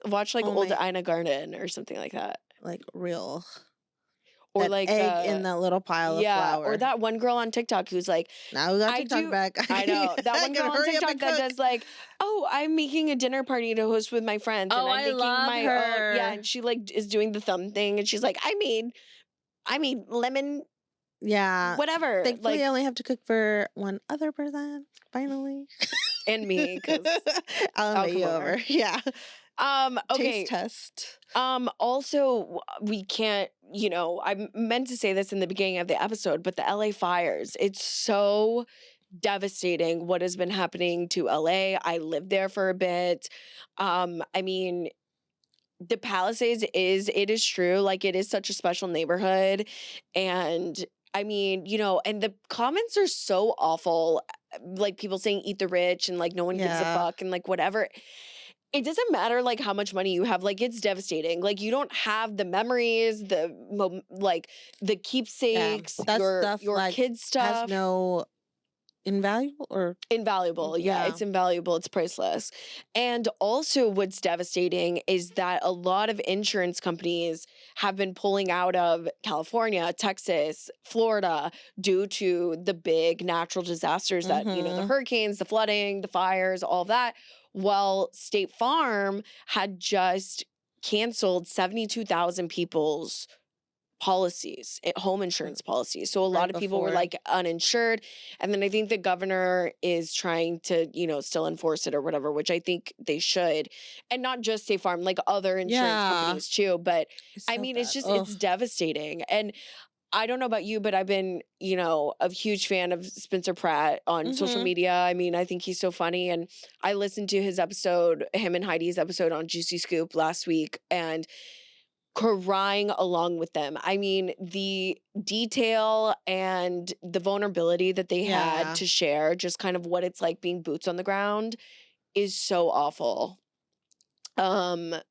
Watch like old Ina Garden or something like that. Like real. Or that like egg in that little pile of flour. Or that one girl on TikTok who's like, now we got TikTok back. I know. That one girl on TikTok that does like, I'm making a dinner party to host with my friends. And I'm making my own. Yeah, and she like is doing the thumb thing and she's like, I made lemon. Yeah. Whatever. Thankfully, I only have to cook for one other person, finally. And me, because I'll invite you over. Yeah. Okay. Taste test. Also, we can't, I meant to say this in the beginning of the episode, but the LA fires, it's so devastating what has been happening to LA. I lived there for a bit. I mean, the Palisades it is true. Like, it is such a special neighborhood. And I mean, and the comments are so awful. Like, people saying eat the rich and like no one gives a fuck and like whatever. It doesn't matter like how much money you have. Like, it's devastating. Like, you don't have the memories, the keepsakes, your like, kids stuff. Has no invaluable. Yeah, it's invaluable. It's priceless. And also what's devastating is that a lot of insurance companies have been pulling out of California, Texas, Florida due to the big natural disasters that, the hurricanes, the flooding, the fires, all that. Well, State Farm had just canceled 72,000 people's policies, home insurance policies. So a lot of people were like uninsured. And then I think the governor is trying to, still enforce it or whatever, which I think they should. And not just State Farm, like other insurance companies too. But I mean, it's just, it's devastating. And I don't know about you, but I've been, a huge fan of Spencer Pratt on social media. I mean, I think he's so funny. And I listened to his episode, him and Heidi's episode on Juicy Scoop last week, and crying along with them. I mean, the detail and the vulnerability that they had to share, just kind of what it's like being boots on the ground, is so awful. They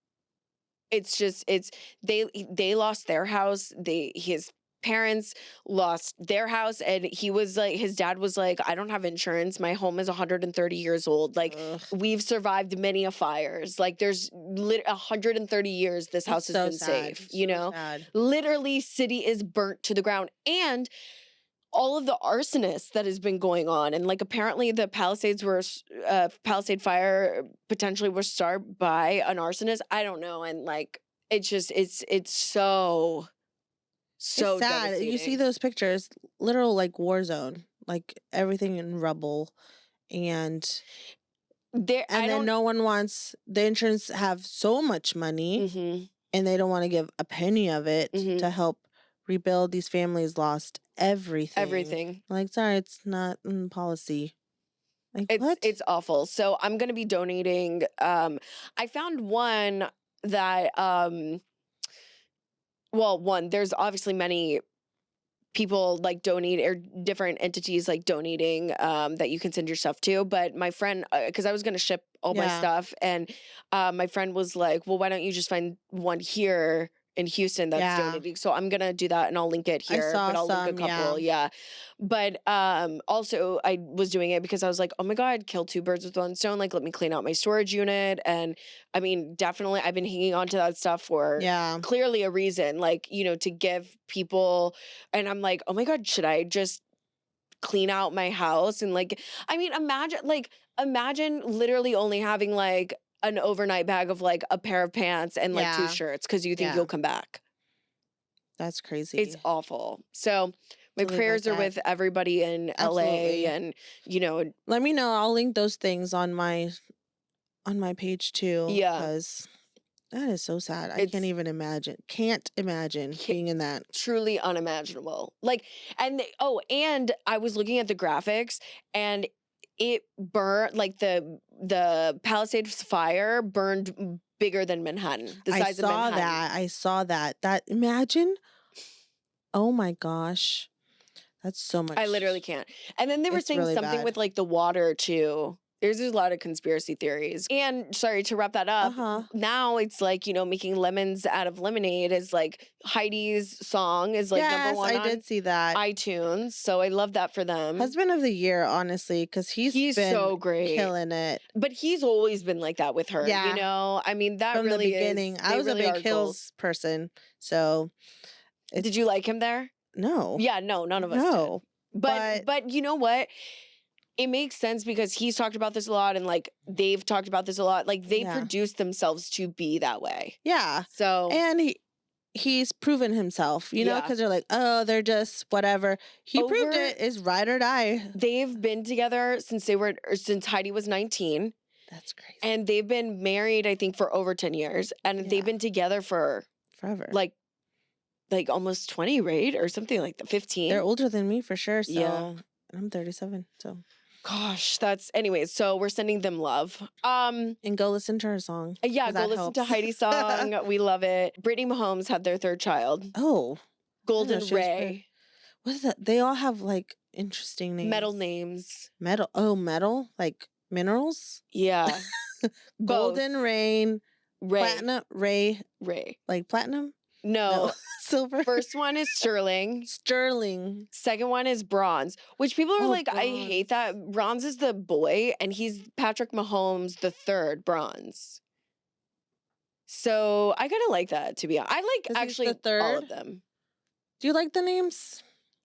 lost their house. His parents lost their house, and he was like, his dad was like, I don't have insurance, my home is 130 years old, like we've survived many a fires, like there's 130 years this house has been safe, literally city is burnt to the ground. And all of the arsonists that has been going on, and like apparently the Palisade fire potentially was started by an arsonist, I don't know. And like it's just it's so sad. You see those pictures, literal like war zone, like everything in rubble, and then no one wants the insurance have so much money, and they don't want to give a penny of it to help rebuild. These families lost everything. Like, sorry, it's not in policy. Like, it's awful. So I'm gonna be donating. I found one that there's obviously many people like donate, or different entities like donating that you can send your stuff to. But my friend, because I was going to ship all my stuff, and my friend was like, well, why don't you just find one here in Houston that's donating. So I'm going to do that and I'll link it here. But I'll link a couple. Yeah. But also I was doing it because I was like, oh my God, kill two birds with one stone. Like, let me clean out my storage unit. And I mean, definitely I've been hanging on to that stuff for clearly a reason, like, you know, to give people. And I'm like, oh my God, should I just clean out my house? And like, I mean, imagine literally only having like an overnight bag of like a pair of pants and like 2 shirts because you think you'll come back. That's crazy. It's awful. So my prayers are with everybody in LA, and you know, let me know. I'll link those things on my page too. Yeah, because that is so sad. I can't even imagine. Can't imagine being in that. Truly unimaginable. Like, and I was looking at the graphics, and it burned, like the Palisades fire burned bigger than Manhattan. The size of Manhattan. I saw that. Imagine. Oh my gosh. That's so much. I literally can't. And then they were saying really something with like the water too. There's a lot of conspiracy theories. And sorry to wrap that up. Now it's like, you know, making lemons out of lemonade is like Heidi's song is like number one. I did see that. iTunes. So I love that for them. Husband of the year, honestly, because he's been so great, killing it. But he's always been like that with her. Yeah. You know, I mean, that from really the beginning. is. I was really a big Hills person. So did you like him there? No. Yeah, no, none of us did. But you know what? It makes sense because he's talked about this a lot, and like they've talked about this a lot. Like they produced themselves to be that way. Yeah. So and he's proven himself, you know, because they're like, oh, they're just whatever. He proved it is ride or die. They've been together since Heidi was 19. That's crazy. And they've been married, I think, for over 10 years, and they've been together for forever. Like almost 20, right? Or something like that. 15. They're older than me for sure. So I'm 37. So gosh, anyways, so we're sending them love. And go listen to her song. Yeah, go listen to Heidi's song. We love it. Brittany Mahomes had their 3rd child. Oh. Golden Ray. What is that? They all have like interesting names. Metal names. Metal. Oh, metal? Like minerals? Yeah. Golden Rain. Ray. Platinum. Ray. Like platinum? No. Silver. First one is sterling. Second one is bronze, which people are like, bronze. I hate that. Bronze is the boy, and he's Patrick Mahomes, the 3rd bronze. So I kind of like that, to be honest. I like actually all of them. Do you like the names?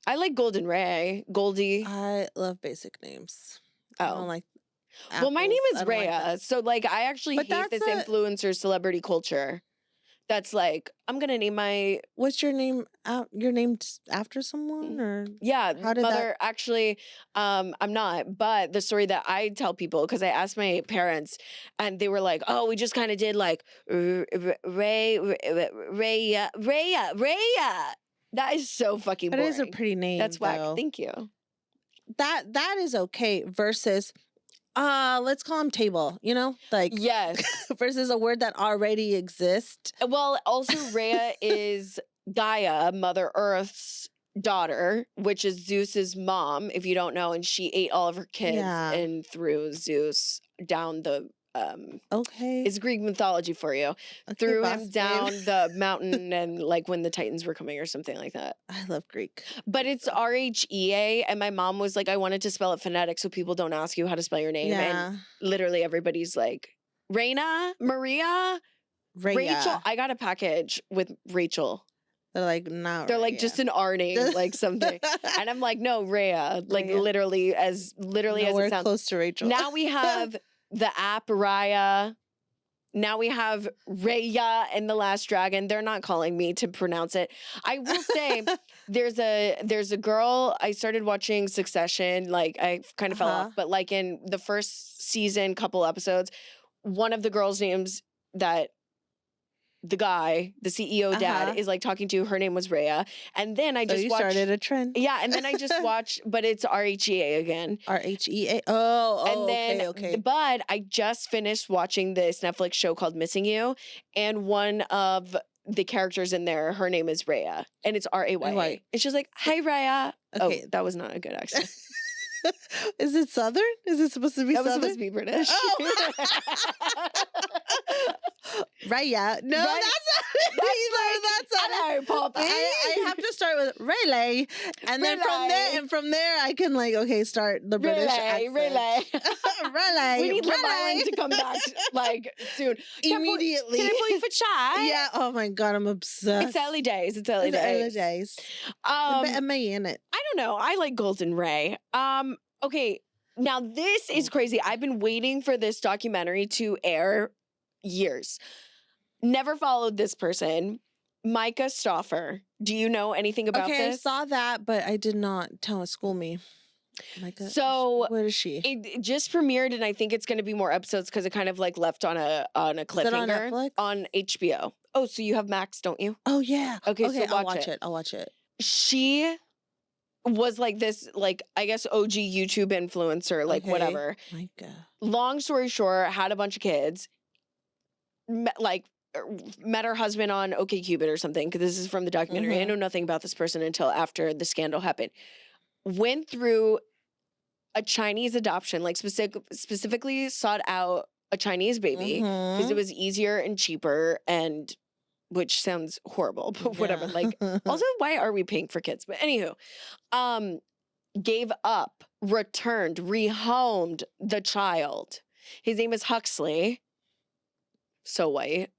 I like Golden Ray, Goldie. I love basic names. Oh. I don't like apples. Well, my name is Raya, like so like I actually hate this influencer celebrity culture. That's like, I'm gonna name my. What's your name? You're named after someone, or yeah, how did mother. That... Actually, I'm not. But the story that I tell people, because I asked my parents, and they were like, "Oh, we just kind of did like Raya. That is so fucking boring. That is a pretty name. That's whack. Thank you. That is okay. Versus. Let's call him table, you know? Like yes. Versus a word that already exists. Well, also Raya is Gaia, Mother Earth's daughter, which is Zeus's mom, if you don't know, and she ate all of her kids and threw Zeus down the okay. It's Greek mythology for you. Okay, threw him down the mountain and like when the Titans were coming or something like that. I love Greek. But it's RHEA, and my mom was like, I wanted to spell it phonetic so people don't ask you how to spell your name. Yeah. And literally everybody's like, Raina, Maria, Raya. Rachel. I got a package with Rachel. They're like, no. They're like just an R name, like something. And I'm like, no, Raya. Like literally as it sounds. Close to Rachel. Now we have the app Raya. Now we have Raya and the Last Dragon. They're not calling me to pronounce it. I will say there's a girl. I started watching Succession. Like I kind of fell off, but like in the first season, couple episodes, one of the girls' names that the guy, the CEO dad, is like talking to, her name was Raya. And then I just watched. Started a trend. Yeah, and then I just watched, but it's RHEA again. RHEA. Oh, and then, okay. But I just finished watching this Netflix show called Missing You, and one of the characters in there, her name is Raya, and it's Raya. And she's like, "Hi, Raya." Okay. Oh, that was not a good accent. Is it Southern? Is it supposed to be That was Southern? supposed to be British. Oh. Raya. No, Right? that's not either. That's not hello, Poppy. I have to start with Rayleigh, and then from there, I can like start the British accent. Rayleigh. Rayleigh. We need Rayleigh to come back like soon. Immediately. Can I pull you for chat? Yeah. Oh my God, I'm obsessed. It's early days. Early days. Am I in it? I don't know. I like Golden Ray. Okay. Now this is crazy. I've been waiting for this documentary to air years. Never followed this person. Myka Stauffer. Do you know anything about this? Okay, I saw that, but I did not school me. Myka, so where is she? It just premiered, and I think it's going to be more episodes because it kind of like left on a cliffhanger. Is it on Netflix? On HBO. Oh, so you have Max, don't you? Oh yeah. Okay, so I'll watch it. I'll watch it. She was like this, like, I guess OG YouTube influencer, like whatever. Myka. Long story short, had a bunch of kids. Met her husband on OkCupid or something, because this is from the documentary. I know nothing about this person until after the scandal happened. Went through a Chinese adoption, like specifically sought out a Chinese baby because it was easier and cheaper, and which sounds horrible, but whatever. Like, also, why are we paying for kids? But anywho, gave up, returned, rehomed the child. His name is Huxley. So white.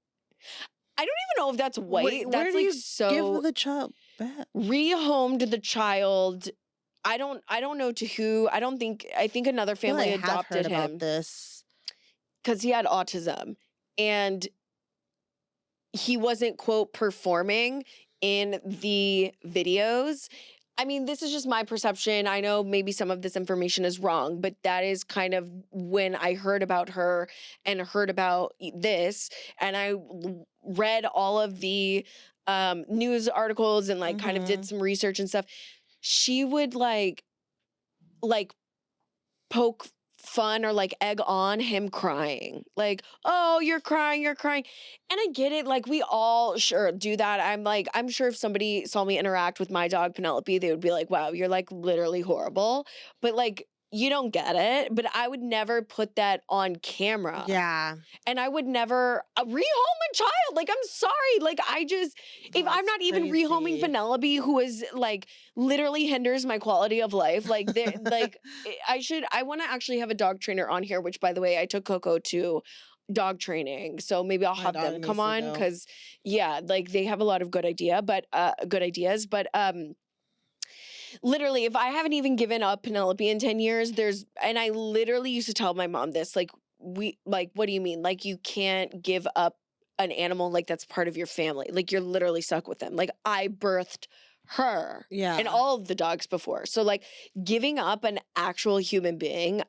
I don't even know if that's white. Wait, that's where like do you so give the child back. Rehomed the child. I don't know to who. I think another family adopted him. About this because he had autism and he wasn't, quote, performing in the videos. I mean, this is just my perception. I know maybe some of this information is wrong, but that is kind of when I heard about her and heard about this, and I read all of the news articles and like kind of did some research and stuff. She would like poke fun or like egg on him crying, like, oh, you're crying, and I get it, like we all sure do that. I'm sure if somebody saw me interact with my dog Penelope, they would be like, wow, you're like literally horrible, but like you don't get it. But I would never put that on camera. Yeah. And I would never rehome a child. Like, I'm sorry. Like, if I'm not even rehoming Penelope, who is like literally hinders my quality of life. Like, I want to actually have a dog trainer on here, which by the way, I took Coco to dog training. So maybe I'll have them come on because yeah, like they have a lot of good ideas, but literally, if I haven't even given up Penelope in 10 years, and I literally used to tell my mom this, like, what do you mean? Like, you can't give up an animal like that's part of your family. Like, you're literally stuck with them. Like, I birthed her and all of the dogs before. So, like, giving up an actual human being,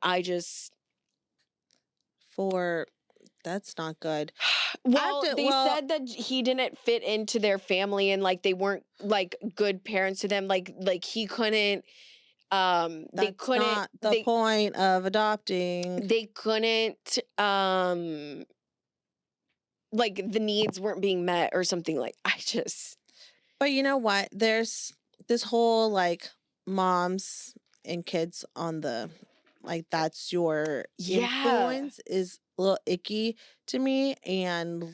that's not good. Well, they said that he didn't fit into their family and like they weren't like good parents to them. Like he couldn't. They couldn't. Not the point of adopting. They couldn't. Like the needs weren't being met or something. Like But you know what? There's this whole like moms and kids on the like that's your influence is a little icky to me, and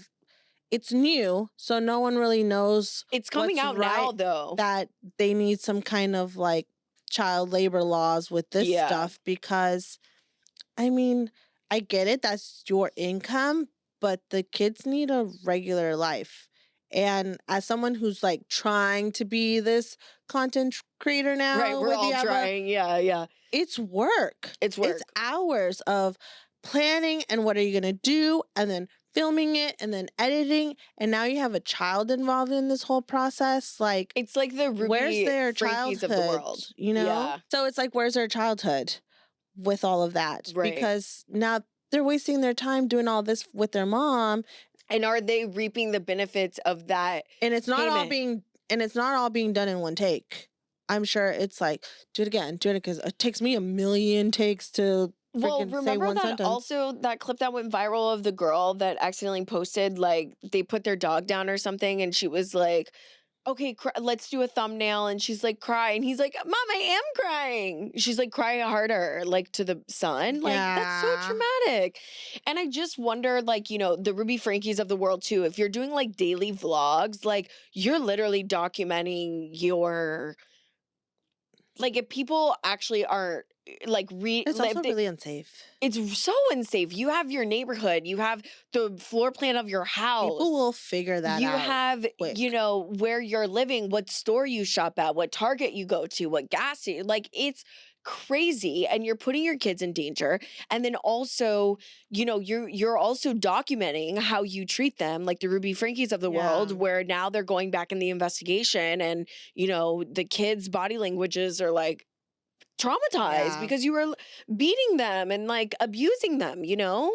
it's new, so no one really knows. It's coming out now, though, that they need some kind of like child labor laws with this stuff, because I mean, I get it, that's your income, but the kids need a regular life. And as someone who's like trying to be this content creator now, right? We're all trying, yeah. It's work. It's work. It's hours of planning and what are you gonna do, and then filming it, and then editing, and now you have a child involved in this whole process. Like, it's like the Ruby where's their childhood childhood of the world, you know? Yeah. So it's like, where's their childhood with all of that? Right. Because now they're wasting their time doing all this with their mom. And are they reaping the benefits of that? And it's not all being done in one take. I'm sure it's like, do it again, because it takes me a million takes to remember that sentence. Also that clip that went viral of the girl that accidentally posted, like, they put their dog down or something, and she was like, okay, let's do a thumbnail. And she's like, cry. And he's like, Mom, I am crying. She's like, cry harder, like to the son. Like, that's so traumatic. And I just wonder, like, you know, the Ruby Frankies of the world too, if you're doing like daily vlogs, like you're literally documenting your, like if people actually aren't like it's also really unsafe. It's so unsafe. You have your neighborhood, you have the floor plan of your house. People will figure that out. You have, quick. you know, where you're living, what store you shop at, what Target you go to, what gas station. Like it's crazy, and you're putting your kids in danger. And then also, you know, you're also documenting how you treat them, like the Ruby Frankies of the world, where now they're going back in the investigation, and you know the kids' body languages are like traumatized because you were beating them and like abusing them, you know?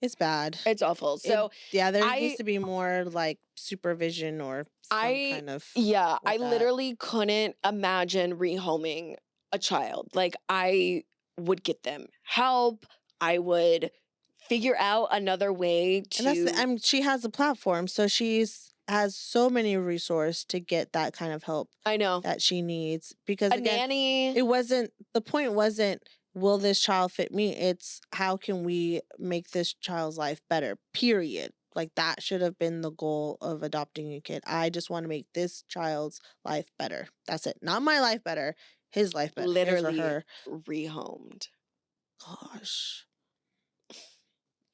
It's bad. It's awful. So there needs to be more like supervision or some kind of I literally couldn't imagine rehoming a child. Like I would get them help. I would figure out another way to. And she has a platform, so has so many resources to get that kind of help. I know that she needs, because a nanny. The point wasn't will this child fit me? It's how can we make this child's life better? Period. Like that should have been the goal of adopting a kid. I just want to make this child's life better. That's it. Not my life better. His life better. Literally her. rehomed. Gosh.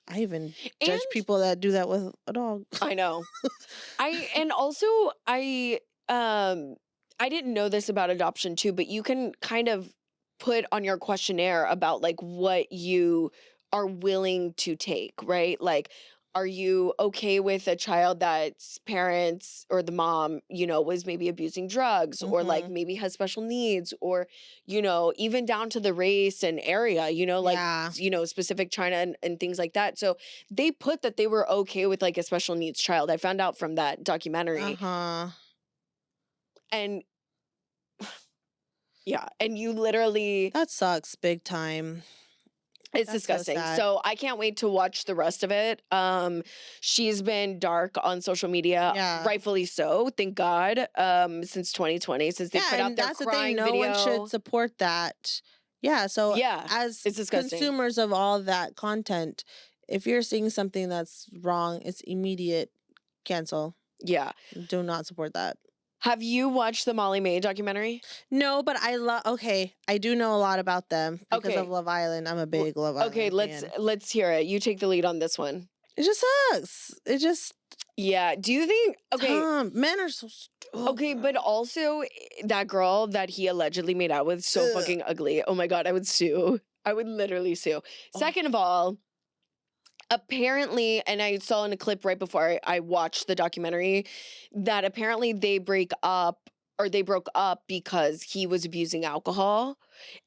I even judge people that do that with a dog. I know. I didn't know this about adoption too, but you can kind of put on your questionnaire about like what you are willing to take, right? Like, are you okay with a child that's parents or the mom, you know, was maybe abusing drugs or like maybe has special needs, or, you know, even down to the race and area, you know, like, you know, specific China and things like that. So they put that they were okay with like a special needs child. I found out from that documentary. And yeah, and you literally. That sucks big time. It's disgusting. So I can't wait to watch the rest of it. She's been dark on social media, rightfully so. Thank God. Since 2020, since they put out their crying video. No one should support that. Yeah. So as it's disgusting. Consumers of all that content, if you're seeing something that's wrong, it's immediate cancel. Yeah. Do not support that. Have you watched the Molly May documentary? No, but I do know a lot about them because of Love Island. I'm a big Love Island fan. Let's hear it. You take the lead on this one. It just sucks. Yeah. Do you think men are so stupid. Okay, but also that girl that he allegedly made out with, so fucking ugly. Oh my God, I would sue. I would literally sue. Second of all, apparently, and I saw in a clip right before I watched the documentary, that apparently they broke up because he was abusing alcohol,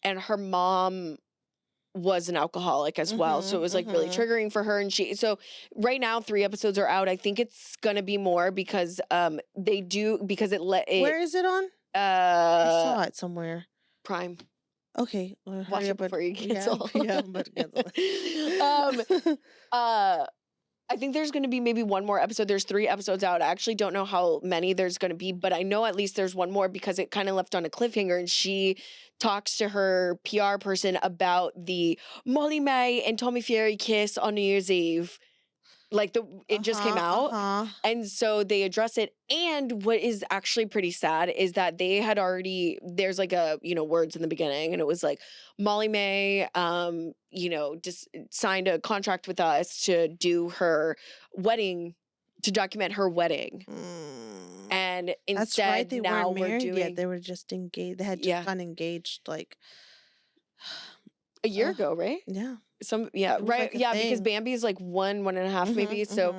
and her mom was an alcoholic as well. So it was like really triggering for her. And so right now 3 episodes are out. I think it's gonna be more because where is it on? I saw it somewhere. Prime. Okay, watch it before you cancel. Yeah, I'm about to cancel. I think there's going to be maybe one more episode. There's 3 episodes out. I actually don't know how many there's going to be, but I know at least there's one more because it kind of left on a cliffhanger, and she talks to her PR person about the Molly May and Tommy Fury kiss on New Year's Eve. Like it just came out. And so they address it. And what is actually pretty sad is that they had already, there's like a, you know, words in the beginning, and it was like Molly May, you know, just signed a contract with us to do her wedding, to document her wedding. And instead they now weren't married we're doing. Yet. They were just engaged. They had just gotten engaged like a year ago, right? Yeah. Right. Like because Bambi is like 1.5 maybe. So,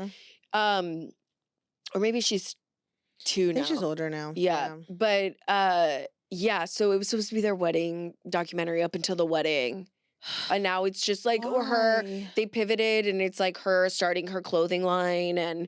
or maybe she's 2 now. I think she's older now. Yeah. But, so it was supposed to be their wedding documentary up until the wedding. And now it's just like they pivoted, and it's like her starting her clothing line and,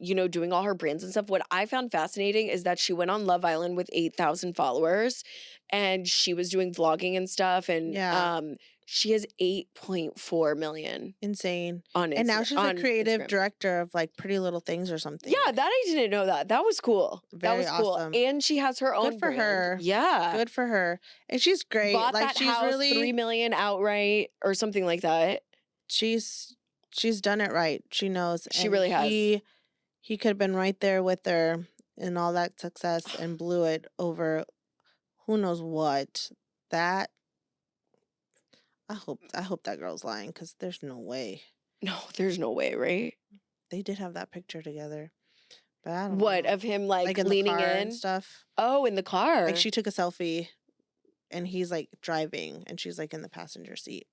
you know, doing all her brands and stuff. What I found fascinating is that she went on Love Island with 8,000 followers, and she was doing vlogging and stuff. And, She has 8.4 million. Insane. On Instagram, and now she's a creative director of like Pretty Little Things or something. Yeah, that I didn't know that. That was cool. Very awesome. And she has her own Good for brand. her. Yeah. Good for her. And she's great. Bought like that she's house really 3 million outright or something like that. She's done it right. She knows. She really has. He could have been right there with her in all that success and blew it over who knows what. That I hope that girl's lying because there's no way. No, there's no way, right? They did have that picture together. But I don't know. Of him like in leaning the car in and stuff. Oh, in the car. Like she took a selfie and he's like driving and she's like in the passenger seat.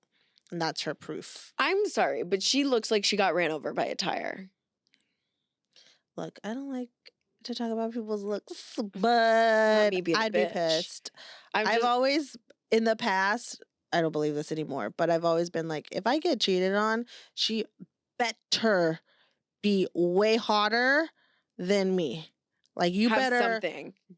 And that's her proof. I'm sorry, but she looks like she got ran over by a tire. Look, I don't like to talk about people's looks, but I'd be pissed. I've always, in the past, I don't believe this anymore, but I've always been like, if I get cheated on, she better be way hotter than me. Like, you better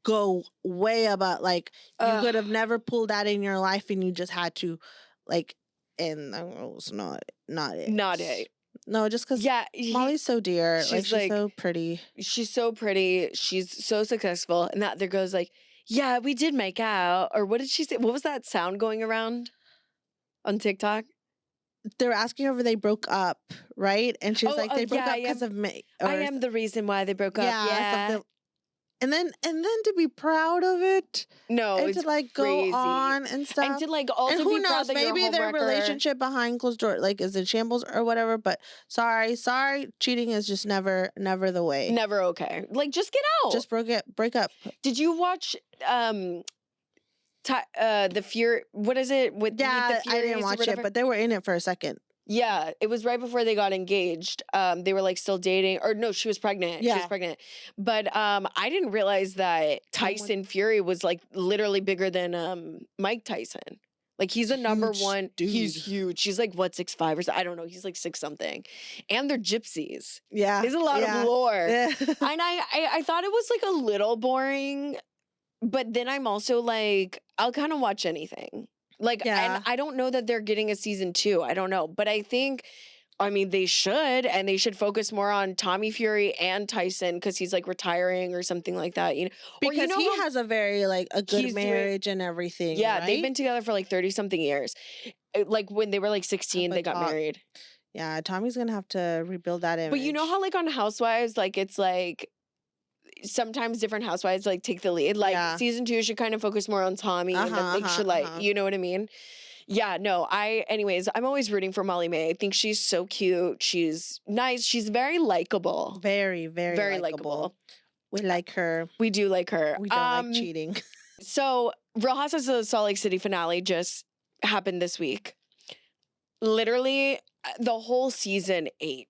go way above. Like, you could have never pulled that in your life and you just had to, like, and that was not it. Not it. No, just because Molly's so dear. She's so pretty. She's so pretty. She's so successful. And that there goes like, yeah, we did make out. Or what did she say? What was that sound going around on TikTok? They were asking her if they broke up, right? And she's like, they broke up because of me. I am the reason why they broke up. Yeah. And then to be proud of it. No, and to like crazy. Go on and stuff. And to like also and who be knows, proud that maybe their relationship behind closed doors like is in shambles or whatever. But sorry, cheating is just never the way. Never okay. Like just get out. Just break up. Did you watch the Fury? What is it with? Yeah, I didn't watch it, but they were in it for a second. Yeah, it was right before they got engaged. They were like still dating, or no, she was pregnant. Yeah. She was pregnant. But I didn't realize that Tyson Fury was like literally bigger than Mike Tyson. Like he's the number one. Dude. He's huge. She's like what 6'5" or so. I don't know. He's like 6 something. And they're gypsies. Yeah, there's a lot of lore. Yeah. And I thought it was like a little boring, but then I'm also like I'll kind of watch anything. Like, and I don't know that they're getting a season 2. I don't know. But I think, I mean, they should. And they should focus more on Tommy Fury and Tyson because he's like retiring or something like that. You know, because he has a very like a good marriage and everything. Yeah, right? They've been together for like 30 something years. Like when they were like 16, they got married. Yeah, Tommy's going to have to rebuild that image. But you know how like on Housewives, like it's like, sometimes different housewives like take the lead. Like season 2 should kind of focus more on Tommy and then they should like, you know what I mean? Yeah, no, anyways, I'm always rooting for Molly May. I think she's so cute. She's nice. She's very likable. Very, very, very likable. We like her. We do like her. We don't like cheating. So Real Housewives of the Salt Lake City finale just happened this week. Literally the whole season 8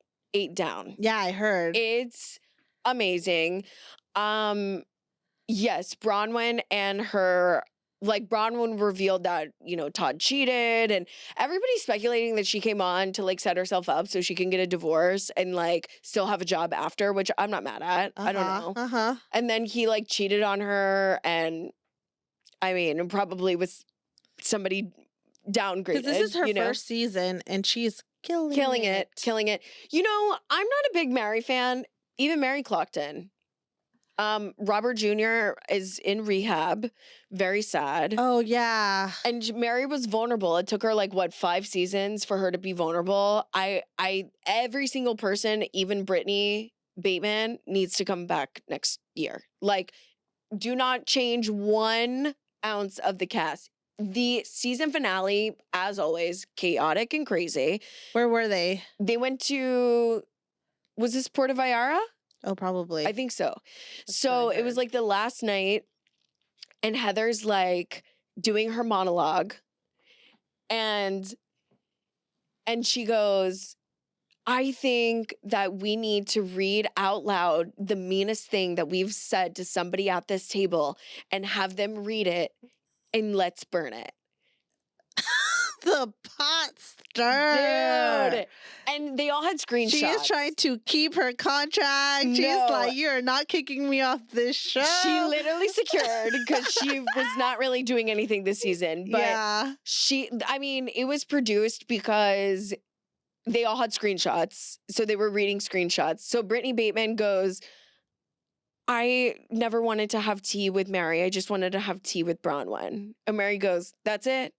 down. Yeah, I heard. It's amazing. Yes, Bronwyn and her, like Bronwyn revealed that, you know, Todd cheated and everybody's speculating that she came on to like set herself up so she can get a divorce and like still have a job after, which I'm not mad at. I don't know. And then he like cheated on her and I mean, probably with somebody downgraded. Because this is her first season and she's killing it. You know, I'm not a big Mary fan. Even Mary clocked in. Robert Jr. is in rehab. Very sad. Oh, yeah. And Mary was vulnerable. It took her like, what, 5 seasons for her to be vulnerable. Every single person, even Britani Bateman, needs to come back next year. Like, do not change 1 ounce of the cast. The season finale, as always, chaotic and crazy. Where were they? They went to... Was this Puerto Vallarta? Oh, probably. I think so. So it was like the last night and Heather's like doing her monologue and she goes, I think that we need to read out loud the meanest thing that we've said to somebody at this table and have them read it and let's burn it. the pot stir. Dude. And they all had screenshots. She is trying to keep her contract. No. She's like, you're not kicking me off this show. She literally secured because she was not really doing anything this season. But yeah. it was produced because they all had screenshots. So they were reading screenshots. So Britani Bateman goes, I never wanted to have tea with Mary. I just wanted to have tea with Bronwyn. And Mary goes, that's it?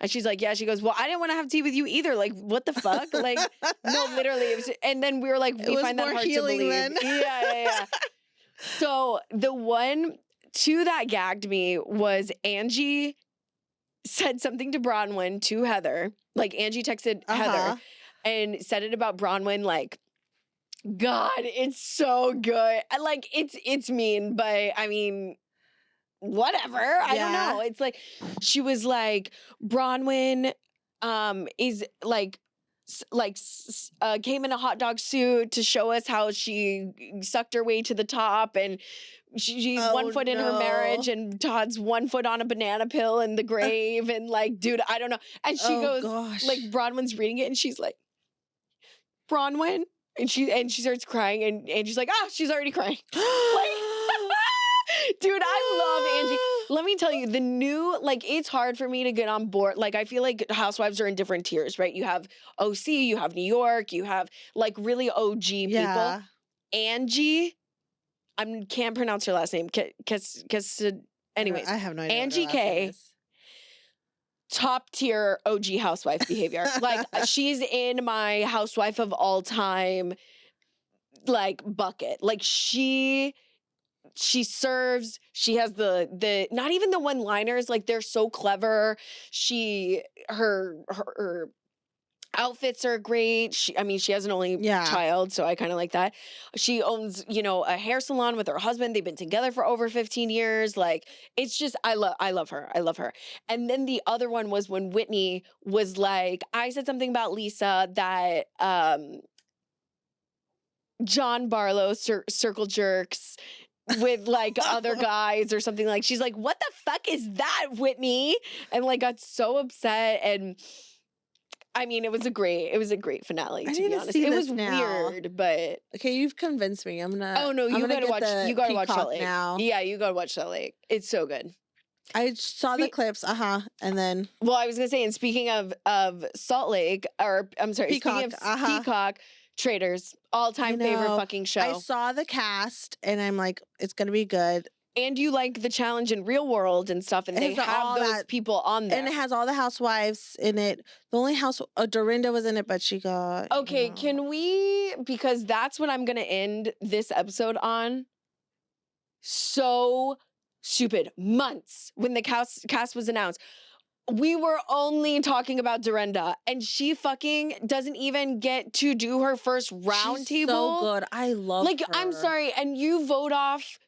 And she's like, yeah. She goes, well, I didn't want to have tea with you either. Like, what the fuck? Like, no, literally. It was, and then we were like, we find that hard to believe. Then. Yeah. So the one, two that gagged me was Angie said something to Bronwyn to Heather. Like, Angie texted Heather and said it about Bronwyn, like, God, it's so good. Like, it's mean, but I mean, whatever. I don't know. It's like, she was like, Bronwyn is like came in a hot dog suit to show us how she sucked her way to the top, and she's 1 foot in her marriage, and Todd's 1 foot on a banana peel in the grave, and like, dude, I don't know. And she goes, like, Bronwyn's reading it, and she's like, Bronwyn, and she starts crying, and Angie's like, she's already crying. Like, dude, I love Angie. Let me tell you, the new, like, it's hard for me to get on board. Like, I feel like housewives are in different tiers, right? You have OC, you have New York, you have, like, really OG people. Angie, I can't pronounce her last name. Anyways, I have no idea. Angie K, top tier OG housewife behavior. Like, she's in my housewife of all time, like, bucket. Like, she serves, she has the not even the one-liners, like, they're so clever. Her outfits are great. She has an only child, so I kind of like that. She owns, a hair salon with her husband. They've been together for over 15 years. Like, it's just, I love her. I love her. And then the other one was when Whitney was like, I said something about Lisa that John Barlow circle jerks with, like, other guys or something. Like, she's like, what the fuck is that, Whitney? And, like, got so upset. And I mean, it was a great finale, to be honest. It was weird, but okay, you've convinced me. I'm gonna you gotta watch Salt Lake now. Yeah, you gotta watch Salt Lake. It's so good. I saw the clips, and then I was gonna say, and speaking of Salt Lake, or I'm sorry, Peacock, speaking of Peacock, Traitors, all-time favorite fucking show. I saw the cast, and I'm like, it's gonna be good. And you like the challenge in Real World and stuff, and they have those people on there. And it has all the housewives in it. The only Dorinda was in it, but she got... Okay, can we... Because that's what I'm going to end this episode on. So stupid. Months when the cast was announced. We were only talking about Dorinda, and she fucking doesn't even get to do her first round table. So good. I love her. I'm sorry, and you vote off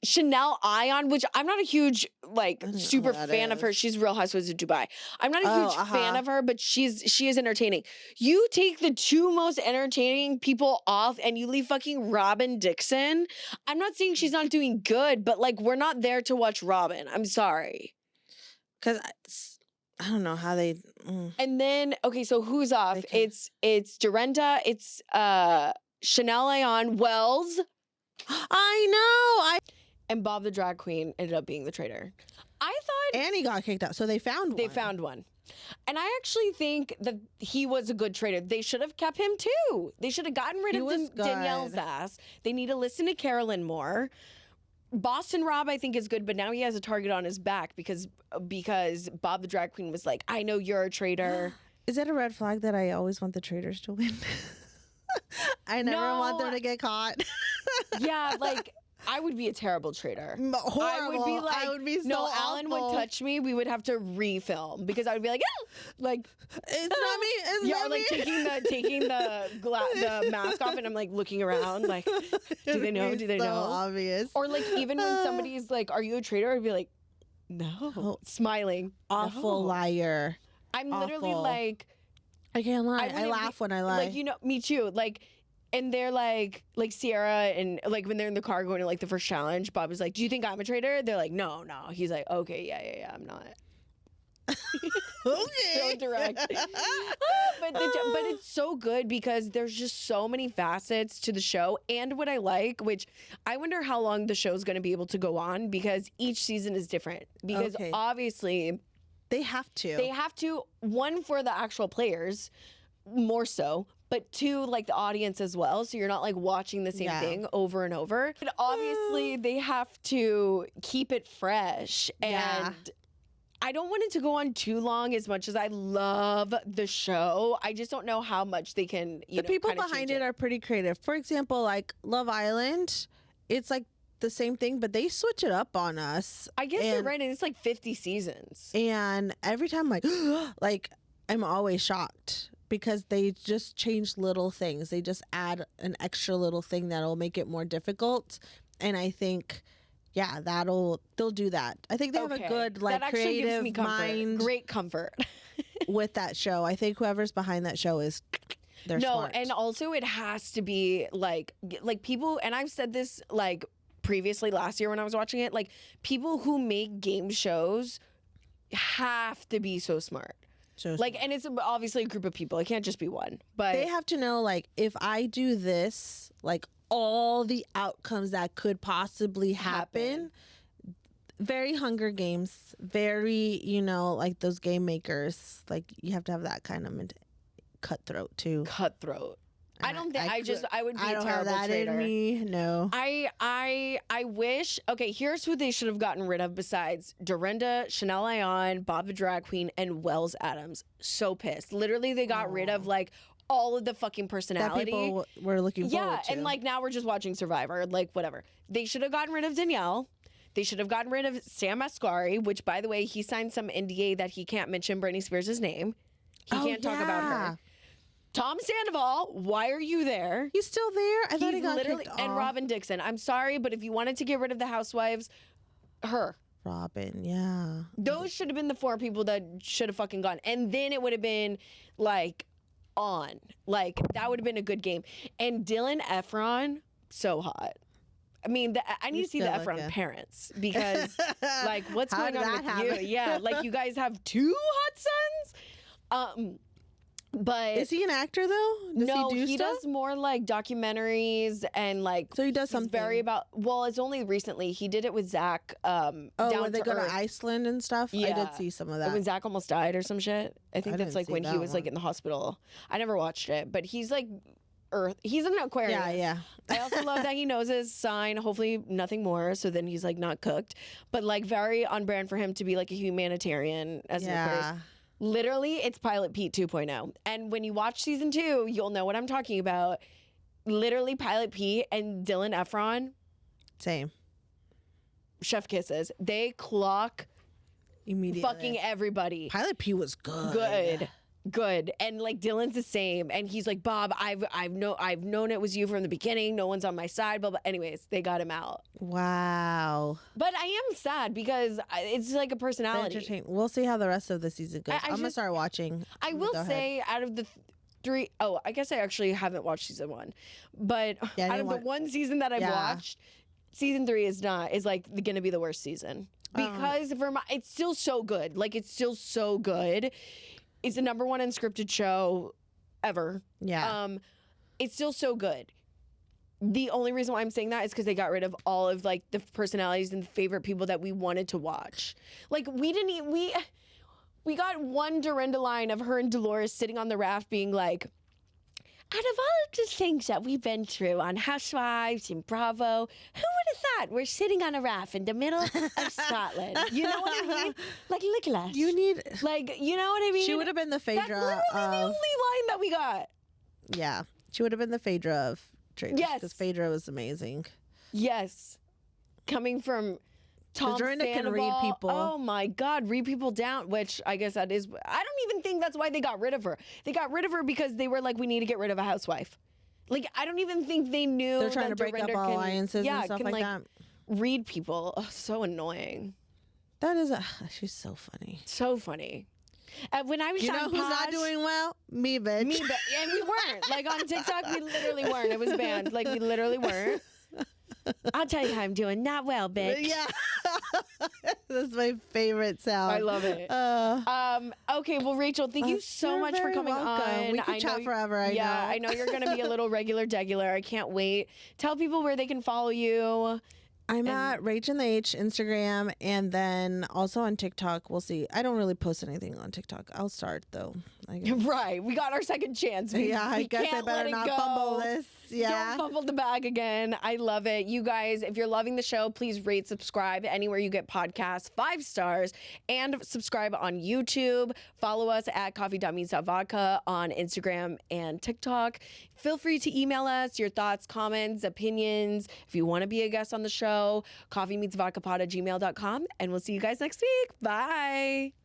Chanel Ion, which I'm not a huge, like, super fan of her. She's Real Housewives of Dubai. I'm not a huge fan of her, but she is entertaining. You take the two most entertaining people off and you leave fucking Robin Dixon. I'm not saying she's not doing good, but, like, we're not there to watch Robin. I'm sorry. Because I don't know how they... And then, okay, so who's off? It's Dorinda, it's Chanel Ion, Wells. I know! And Bob the drag queen ended up being the traitor. I thought Annie got kicked out, so they found one. They found one. And I actually think that he was a good traitor. They should have kept him too. They should have gotten rid of Danielle's ass. They need to listen to Carolyn more. Boston Rob, I think, is good, but now he has a target on his back because Bob the drag queen was like, I know you're a traitor. Is that a red flag that I always want the traitors to win? I never want them to get caught. Yeah, like... I would be a terrible traitor. Horrible. I would be like, I would be so no, awful. Alan would touch me. We would have to refilm because I would be like, like, it's not me. It's not like me. taking the mask off, and I'm like looking around, like, do they know? Do they know? Obvious. Or like even when somebody's like, "Are you a traitor?" I'd be like, "No," smiling. Awful liar. I'm literally like, I can't lie. I laugh when I lie. Like, me too. Like. And they're like Sierra, and like when they're in the car going to like the first challenge, Bob is like, do you think I'm a traitor? They're like, no. He's like, okay, yeah, I'm not. So direct. But it's so good because there's just so many facets to the show. And what I like, which I wonder how long the show's going to be able to go on, because each season is different. Because obviously they have to. They have to, one, for the actual players, more so, but two, like the audience as well. So you're not like watching the same thing over and over. But obviously they have to keep it fresh. And I don't want it to go on too long. As much as I love the show, I just don't know how much they can, the people behind it are pretty creative. For example, like Love Island, it's like the same thing, but they switch it up on us. I guess you're right. And it's like 50 seasons. And every time like I'm always shocked because they just change little things. They just add an extra little thing that'll make it more difficult. And I think, they'll do that. I think they have a good, like, creative mind. Great comfort. with that show. I think whoever's behind that show is... They're smart. And also it has to be like people, and I've said this like previously last year when I was watching it, like people who make game shows have to be so smart. And it's obviously a group of people. It can't just be one. But they have to know, like, if I do this, like all the outcomes that could possibly happen. Very Hunger Games, very, like those game makers. Like you have to have that kind of cutthroat too. Cutthroat. I don't think I would be I a don't terrible have that traitor. In me. No. I wish. Okay, here's who they should have gotten rid of besides Dorinda, Chanel Ayan, Bob the Drag Queen, and Wells Adams. So pissed. Literally, they got rid of like all of the fucking personality that people were looking forward to. Yeah, and like now we're just watching Survivor. Like whatever. They should have gotten rid of Danielle. They should have gotten rid of Sam Asghari, which, by the way, he signed some NDA that he can't mention Britney Spears' name. He can't talk about her. Tom Sandoval, why are you there? He's still there? I thought he got literally kicked and off. Robin Dixon. I'm sorry, but if you wanted to get rid of the housewives, her. Robin, yeah. Those should have been the 4 people that should have fucking gone. And then it would have been like on. Like that would have been a good game. And Dylan Efron, so hot. I mean, I need to see the Efron parents because, like, what's going on with you? Yeah, like you guys have 2 hot sons. But is he an actor though? Does he does more like documentaries and like. So he does something very about. Well, it's only recently he did it with Zach. When they go to Iceland and stuff. Yeah. I did see some of that when Zach almost died or some shit. I think that's like when he was like in the hospital. I never watched it, but he's like Earth. He's an Aquarius. Yeah. I also love that he knows his sign. Hopefully nothing more. So then he's like not cooked, but like very on brand for him to be like a humanitarian as an Aquarius. Literally, it's Pilot Pete 2.0. And when you watch season 2, you'll know what I'm talking about. Literally, Pilot Pete and Dylan Efron. Same. Chef kisses. They clock immediately. Fucking everybody. Pilot Pete was good. Good. And like Dylan's the same. And he's like, Bob, I've known it was you from the beginning. No one's on my side. But anyways, they got him out. Wow. But I am sad because it's like a personality. We'll see how the rest of the season goes. I'm gonna start watching. I will say out of the 3, I guess I actually haven't watched season 1. But out of the one season that I've watched, season 3 is like gonna be the worst season. Because it's still so good. Like it's still so good. It's the #1 unscripted show ever. Yeah. It's still so good. The only reason why I'm saying that is because they got rid of all of like the personalities and the favorite people that we wanted to watch. Like we got one Dorinda line of her and Dolores sitting on the raft being like, out of all of the things that we've been through on Housewives and Bravo, who would have thought we're sitting on a raft in the middle of Scotland? You know what I mean? Like, look at us. You need... Like, you know what I mean? She would have been the Phaedra That's literally the only line that we got. Yeah. She would have been the Phaedra of Traitors. Yes. Because Phaedra was amazing. Yes. Coming from... Tom Dorinda Sandoval, can read people. Oh my God, read people down, which I guess that is, I don't even think that's why they got rid of her. They got rid of her because they were like, we need to get rid of a housewife. Like, I don't even think they knew they're trying that to break Dorinda up alliances and stuff like that. Read people. Oh, so annoying. That is she's so funny. So funny. When I was who's not doing well? Me, bitch. Me, and we weren't. Like on TikTok, we literally weren't. It was banned. Like we literally weren't. I'll tell you how I'm doing. Not well, bitch. Yeah. That's my favorite sound. I love it. Okay, well, Rachel, thank you so much for coming on. We could chat forever, I know. I know you're going to be a little regular. I can't wait. Tell people where they can follow you. I'm at Rach and the H Instagram, and then also on TikTok. We'll see. I don't really post anything on TikTok. I'll start though. Right. We got our second chance. I guess I better not fumble this. Yeah. Don't fumble the bag again. I love it. You guys, if you're loving the show, please rate, subscribe anywhere you get podcasts, 5 stars, and subscribe on YouTube. Follow us at coffee.meets.vodka on Instagram and TikTok. Feel free to email us your thoughts, comments, opinions. If you want to be a guest on the show, coffeemeetsvodkapod@gmail.com. And we'll see you guys next week. Bye.